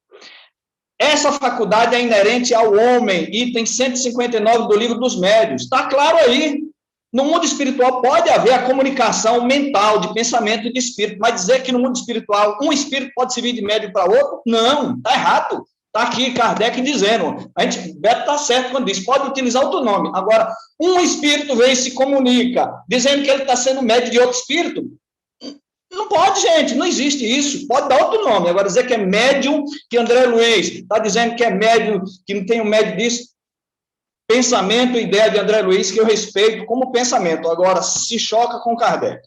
Essa faculdade é inerente ao homem, item 159 do Livro dos Médiuns. Está claro aí. No mundo espiritual pode haver a comunicação mental, de pensamento e de espírito, mas dizer que no mundo espiritual um espírito pode servir de médium para outro, não, está errado. Está aqui Kardec dizendo. Beto está certo quando diz, pode utilizar outro nome. Agora, um espírito vem e se comunica, dizendo que ele está sendo médium de outro espírito. Não pode, gente, não existe isso. Pode dar outro nome. Agora, dizer que é médium, que André Luiz está dizendo que é médium, que não tem um médium disso. Pensamento e ideia de André Luiz, que eu respeito como pensamento. Agora, se choca com Kardec.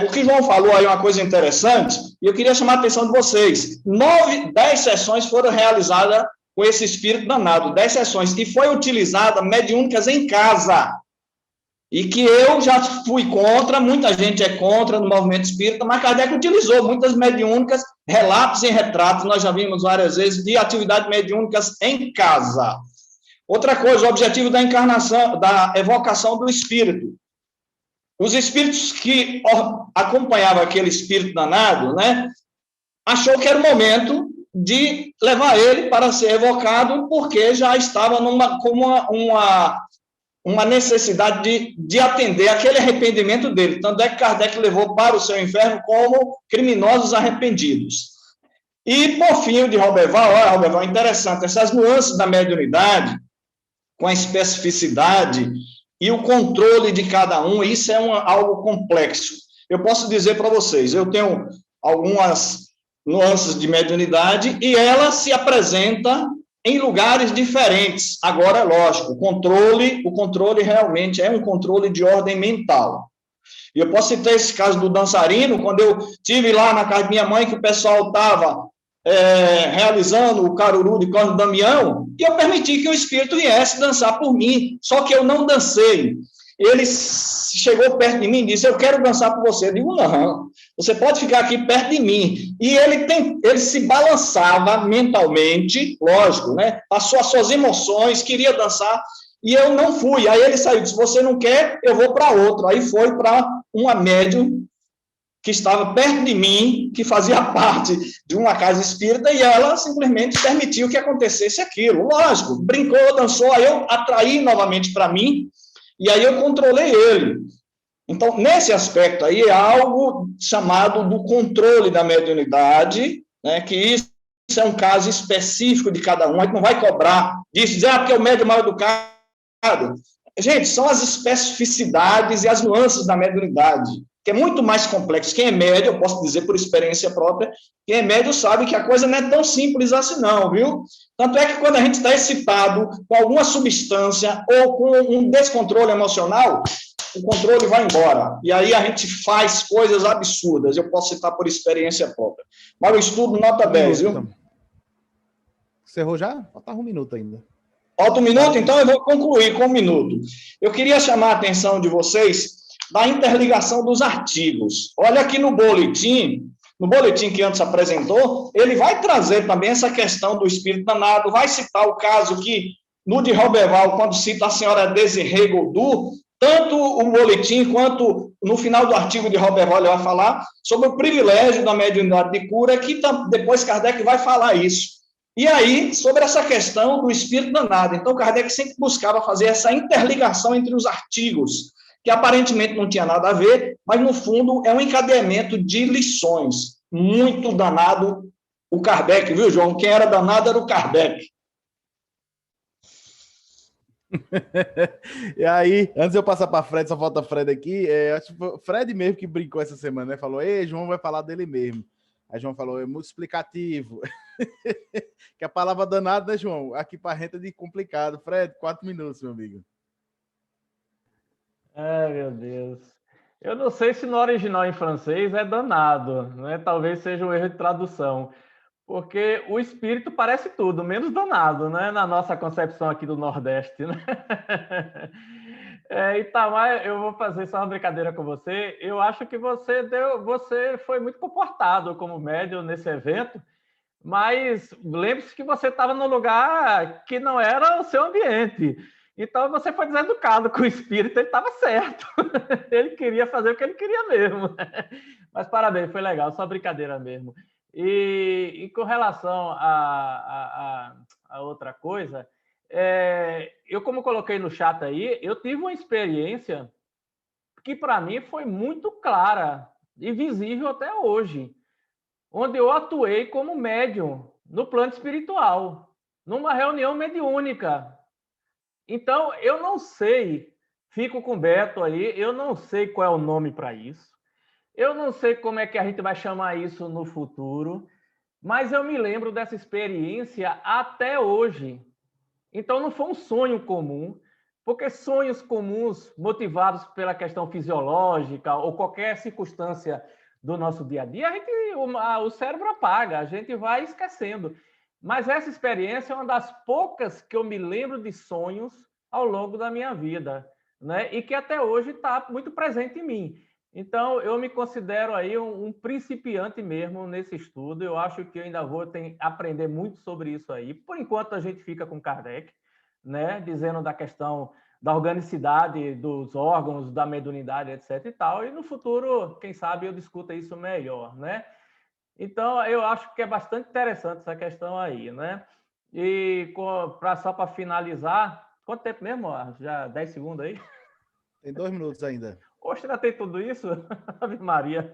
O que o João falou aí é uma coisa interessante, e eu queria chamar a atenção de vocês. 10 sessões foram realizadas com esse espírito danado, 10 sessões, e foi utilizada mediúnicas em casa, e que eu já fui contra, muita gente é contra no movimento espírita, mas Kardec utilizou muitas mediúnicas, relatos e retratos, nós já vimos várias vezes, de atividades mediúnicas em casa. Outra coisa, o objetivo da encarnação, da evocação do espírito. Os espíritos que acompanhavam aquele espírito danado, né, achou que era o momento de levar ele para ser evocado, porque já estava com uma necessidade de atender aquele arrependimento dele. Tanto é que Kardec levou para o seu inferno como criminosos arrependidos. E, por fim, o de Roberval, olha, Roberval, interessante, essas nuances da mediunidade, com a especificidade e o controle de cada um, isso é algo complexo. Eu posso dizer para vocês, eu tenho algumas nuances de mediunidade e ela se apresenta em lugares diferentes. Agora, é lógico, o controle realmente é um controle de ordem mental. E eu posso citar esse caso do dançarino, quando eu estive lá na casa de minha mãe, que o pessoal estava realizando o caruru de Cosme Damião, e eu permiti que o espírito viesse dançar por mim, só que eu não dancei. Ele chegou perto de mim e disse, eu quero dançar por você. Eu digo, não, você pode ficar aqui perto de mim. E ele se balançava mentalmente, lógico, né? Passou as suas emoções, queria dançar, e eu não fui. Aí ele saiu, disse, você não quer, eu vou para outro. Aí foi para uma médium que estava perto de mim, que fazia parte de uma casa espírita, e ela simplesmente permitiu que acontecesse aquilo. Lógico, brincou, dançou, aí eu atraí novamente para mim, e aí eu controlei ele. Então, nesse aspecto aí, é algo chamado do controle da mediunidade, né, que isso é um caso específico de cada um, a gente não vai cobrar disso, porque o médium é mal educado. Gente, são as especificidades e as nuances da mediunidade, que é muito mais complexo. Quem é médium, eu posso dizer por experiência própria, quem é médium sabe que a coisa não é tão simples assim não, viu? Tanto é que quando a gente está excitado com alguma substância ou com um descontrole emocional, o controle vai embora. E aí a gente faz coisas absurdas. Eu posso citar por experiência própria. Mas o estudo nota 10, viu? Encerrou já? Falta 1 minuto ainda. Falta 1 minuto? Então eu vou concluir com 1 minuto. Eu queria chamar a atenção de vocês da interligação dos artigos. Olha aqui no boletim que antes apresentou, ele vai trazer também essa questão do espírito danado, vai citar o caso que, no de Roberval, quando cita a senhora Desirê Godu, tanto o boletim quanto no final do artigo de Roberval ele vai falar sobre o privilégio da mediunidade de cura, que depois Kardec vai falar isso. E aí, sobre essa questão do espírito danado. Então, Kardec sempre buscava fazer essa interligação entre os artigos, que aparentemente não tinha nada a ver, mas, no fundo, é um encadeamento de lições. Muito danado o Kardec, viu, João? Quem era danado era o Kardec. E aí, antes de eu passar para Fred, só falta Fred aqui, acho que foi o Fred mesmo que brincou essa semana, né? Falou, ei, João vai falar dele mesmo. Aí João falou, é muito explicativo. Que a palavra danada, né, João? Aqui para a gente é de complicado. Fred, 4 minutos, meu amigo. Ai, meu Deus. Eu não sei se no original em francês é danado, né? Talvez seja um erro de tradução. Porque o espírito parece tudo, menos danado, né? Na nossa concepção aqui do Nordeste, né? Itamar, eu vou fazer só uma brincadeira com você. Eu acho que você foi muito comportado como médium nesse evento, mas lembre-se que você estava num lugar que não era o seu ambiente. Então você foi deseducado com o espírito, ele estava certo. Ele queria fazer o que ele queria mesmo. Mas parabéns, foi legal, só brincadeira mesmo. E com relação a outra coisa, eu, como coloquei no chat aí, eu tive uma experiência que para mim foi muito clara e visível até hoje, onde eu atuei como médium no plano espiritual, numa reunião mediúnica. Então, eu não sei, fico com o Beto aí, eu não sei qual é o nome para isso. Eu não sei como é que a gente vai chamar isso no futuro, mas eu me lembro dessa experiência até hoje. Então, não foi um sonho comum, Porque sonhos comuns, motivados pela questão fisiológica ou qualquer circunstância do nosso dia a dia, o cérebro apaga, a gente vai esquecendo. Mas essa experiência é uma das poucas que eu me lembro de sonhos ao longo da minha vida, né? E que até hoje está muito presente em mim. Então, eu me considero aí um principiante mesmo nesse estudo. Eu acho que eu ainda vou aprender muito sobre isso aí. Por enquanto, a gente fica com Kardec, né? Dizendo da questão da organicidade dos órgãos, da mediunidade, etc. e tal. E no futuro, quem sabe, eu discuta isso melhor, né? Então, eu acho que é bastante interessante essa questão aí, né? E só para finalizar, quanto tempo mesmo? Já 10 segundos aí? Tem 2 minutos ainda. Poxa, já tem tudo isso? Ave Maria.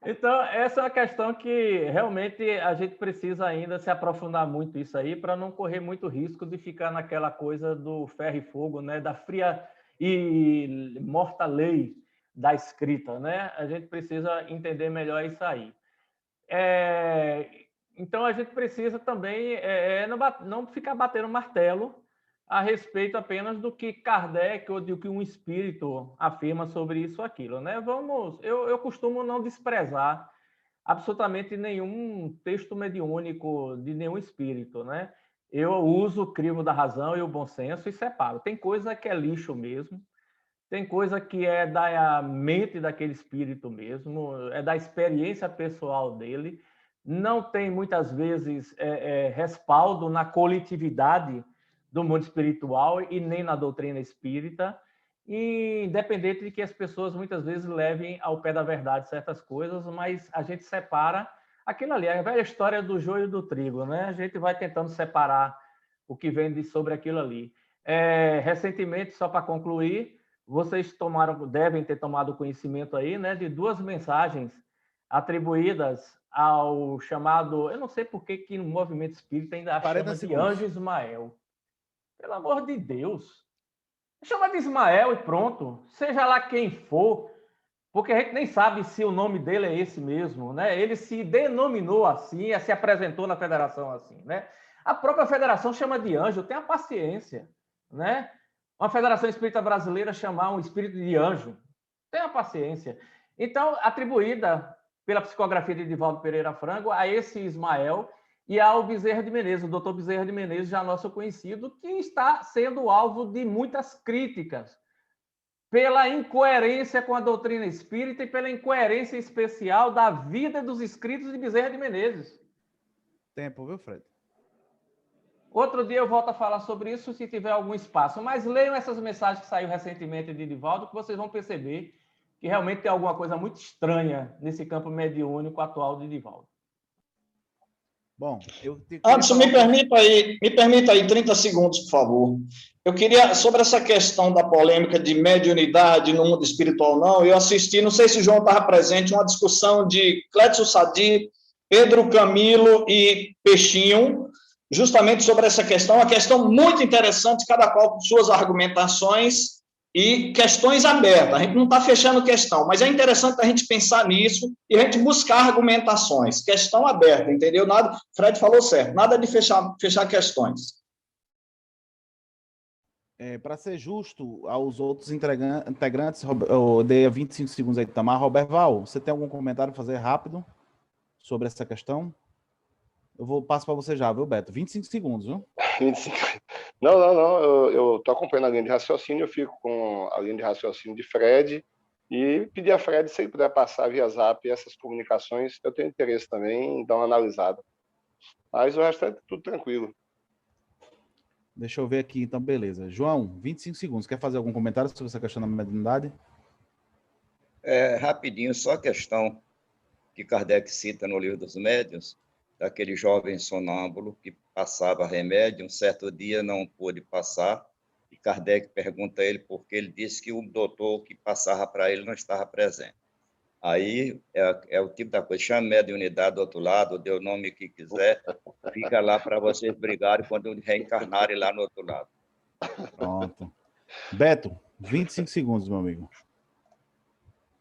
Então, essa é uma questão que realmente a gente precisa ainda se aprofundar muito isso aí para não correr muito risco de ficar naquela coisa do ferro e fogo, né? Da fria e morta lei da escrita, né? A gente precisa entender melhor isso aí. Então, a gente precisa também não ficar batendo martelo a respeito apenas do que Kardec ou do que um espírito afirma sobre isso ou aquilo, né? Eu costumo não desprezar absolutamente nenhum texto mediúnico de nenhum espírito, né? Eu uso o crivo da razão e o bom senso e separo. Tem coisa que é lixo mesmo, tem coisa que é da mente daquele espírito mesmo, é da experiência pessoal dele, não tem muitas vezes respaldo na coletividade do mundo espiritual e nem na doutrina espírita, e independente de que as pessoas muitas vezes levem ao pé da verdade certas coisas, mas a gente separa aquilo ali, é a velha história do joio e do trigo, né? A gente vai tentando separar o que vem sobre aquilo ali. Recentemente, só para concluir, vocês devem ter tomado conhecimento aí, né, de 2 mensagens atribuídas ao chamado, eu não sei por que no movimento espírita ainda chama de Anjo Ismael. Pelo amor de Deus. Chama de Ismael e pronto. Seja lá quem for, porque a gente nem sabe se o nome dele é esse mesmo, né? Ele se denominou assim, se apresentou na federação assim, né? A própria federação chama de anjo, tenha paciência, né? Uma federação espírita brasileira chamar um espírito de anjo, tenha paciência. Então, atribuída pela psicografia de Edivaldo Pereira Frango a esse Ismael e ao Bezerra de Menezes, o doutor Bezerra de Menezes, já nosso conhecido, que está sendo alvo de muitas críticas pela incoerência com a doutrina espírita e pela incoerência especial da vida dos escritos de Bezerra de Menezes. Tempo, viu, Fred? Outro dia eu volto a falar sobre isso se tiver algum espaço, mas leiam essas mensagens que saiu recentemente de Edivaldo, que vocês vão perceber que realmente tem alguma coisa muito estranha nesse campo mediúnico atual de Edivaldo. Bom, Anderson, me permita aí 30 segundos, por favor. Eu queria, sobre essa questão da polêmica de mediunidade no mundo espiritual, não, eu assisti, não sei se o João estava presente, uma discussão de Clécio Sadi, Pedro Camilo e Peixinho, justamente sobre essa questão, uma questão muito interessante, cada qual com suas argumentações e questões abertas. A gente não está fechando questão, mas é interessante a gente pensar nisso e a gente buscar argumentações. Questão aberta, entendeu? Nada, Fred falou certo, nada de fechar questões. Para ser justo aos outros integrantes, eu dei 25 segundos aí de Tamar. Roberto Val, você tem algum comentário a fazer rápido sobre essa questão? Eu vou passar para você já, viu, Beto? 25 segundos, viu? 25. Não. Eu estou acompanhando a linha de raciocínio, eu fico com a linha de raciocínio de Fred e pedir a Fred se ele puder passar via Zap essas comunicações. Eu tenho interesse também em dar uma analisada. Mas o resto é tudo tranquilo. Deixa eu ver aqui, então, beleza. João, 25 segundos. Quer fazer algum comentário sobre essa questão da mediunidade? Rapidinho, só a questão que Kardec cita no Livro dos Médiuns, daquele jovem sonâmbulo que passava remédio, um certo dia não pôde passar, e Kardec pergunta a ele por que ele disse que o doutor que passava para ele não estava presente. Aí é o tipo da coisa, chame mediunidade do outro lado, dê o nome que quiser, fica lá para vocês brigarem quando reencarnarem lá no outro lado. Pronto. Beto, 25 segundos, meu amigo.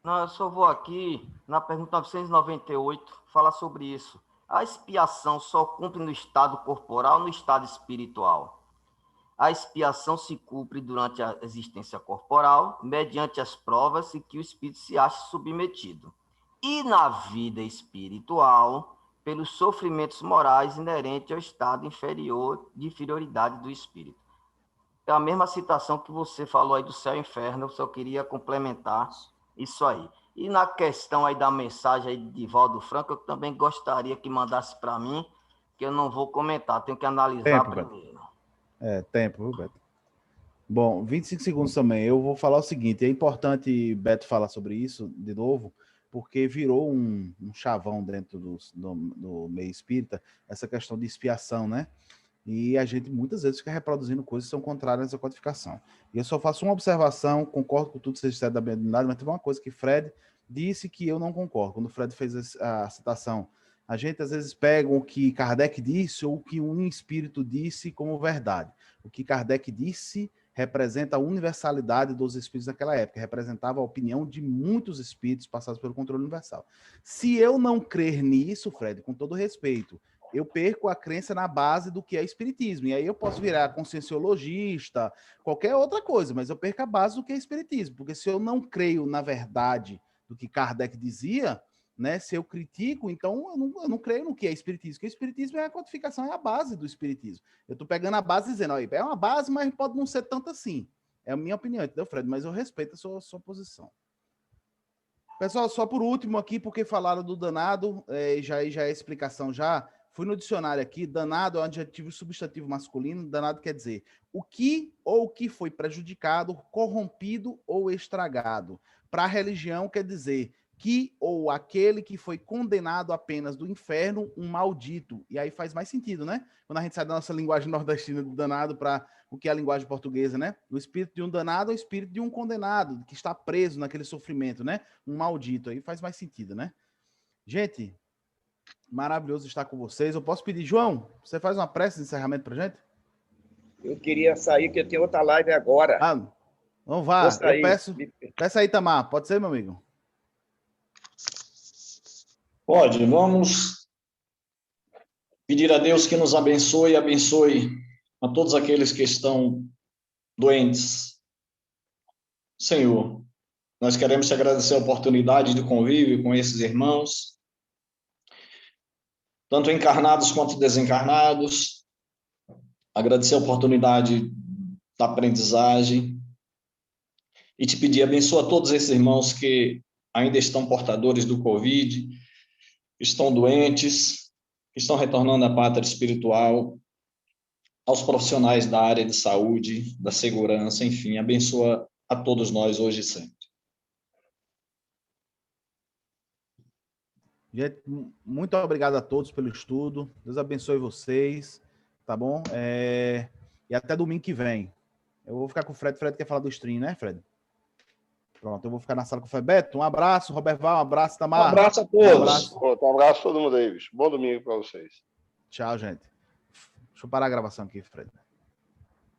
Não, eu só vou aqui, na pergunta 998, falar sobre isso. A expiação só cumpre no estado corporal ou no estado espiritual? A expiação se cumpre durante a existência corporal, mediante as provas em que o espírito se acha submetido. E na vida espiritual, pelos sofrimentos morais inerentes ao estado inferior de inferioridade do espírito. É a mesma citação que você falou aí do céu e inferno, eu só queria complementar isso aí. E na questão aí da mensagem aí de Divaldo Franco, eu também gostaria que mandasse para mim, que eu não vou comentar, tenho que analisar primeiro. Tempo, viu, Beto? Bom, 25 segundos também. Eu vou falar o seguinte, é importante, Beto, falar sobre isso de novo, porque virou um chavão dentro do meio espírita, essa questão de expiação, né? E a gente muitas vezes fica reproduzindo coisas que são contrárias à codificação. E eu só faço uma observação, concordo com tudo que você disse da mediunidade, mas teve uma coisa que Fred disse que eu não concordo. Quando o Fred fez a citação, a gente às vezes pega o que Kardec disse ou o que um espírito disse como verdade. O que Kardec disse representa a universalidade dos espíritos daquela época, representava a opinião de muitos espíritos passados pelo controle universal. Se eu não crer nisso, Fred, com todo respeito, eu perco a crença na base do que é espiritismo. E aí eu posso virar conscienciologista, qualquer outra coisa, mas eu perco a base do que é espiritismo. Porque se eu não creio na verdade do que Kardec dizia, né, se eu critico, então eu não creio no que é espiritismo. Porque o espiritismo é a codificação, é a base do espiritismo. Eu estou pegando a base e dizendo, ó, é uma base, mas pode não ser tanto assim. É a minha opinião, entendeu, Fred? Mas eu respeito a sua posição. Pessoal, só por último aqui, porque falaram do danado, já é explicação já. Fui no dicionário aqui, danado é um adjetivo substantivo masculino, danado quer dizer o que ou o que foi prejudicado, corrompido ou estragado. Para a religião quer dizer que ou aquele que foi condenado apenas do inferno, um maldito. E aí faz mais sentido, né? Quando a gente sai da nossa linguagem nordestina do danado para o que é a linguagem portuguesa, né? O espírito de um danado é o espírito de um condenado, que está preso naquele sofrimento, né? Um maldito. Aí faz mais sentido, né? Gente, maravilhoso estar com vocês. Eu posso pedir, João, você faz uma prece de encerramento pra gente? Eu queria sair, que eu tenho outra live agora. Não vá. Eu peço aí, Tamar. Pode ser, meu amigo? Pode. Vamos pedir a Deus que nos abençoe e abençoe a todos aqueles que estão doentes. Senhor, nós queremos te agradecer a oportunidade de convívio com esses irmãos, tanto encarnados quanto desencarnados, agradecer a oportunidade da aprendizagem e te pedir, abençoa todos esses irmãos que ainda estão portadores do Covid, estão doentes, que estão retornando à pátria espiritual, aos profissionais da área de saúde, da segurança, enfim, abençoa a todos nós hoje e sempre. Gente, muito obrigado a todos pelo estudo. Deus abençoe vocês, tá bom? E até domingo que vem. Eu vou ficar com o Fred. Fred quer falar do stream, né, Fred? Pronto, eu vou ficar na sala com o Fred. Beto, um abraço. Roberto Val, um abraço. Tamar. Um abraço a todos. Um abraço a todo mundo aí, bicho. Bom domingo para vocês. Tchau, gente. Deixa eu parar a gravação aqui, Fred.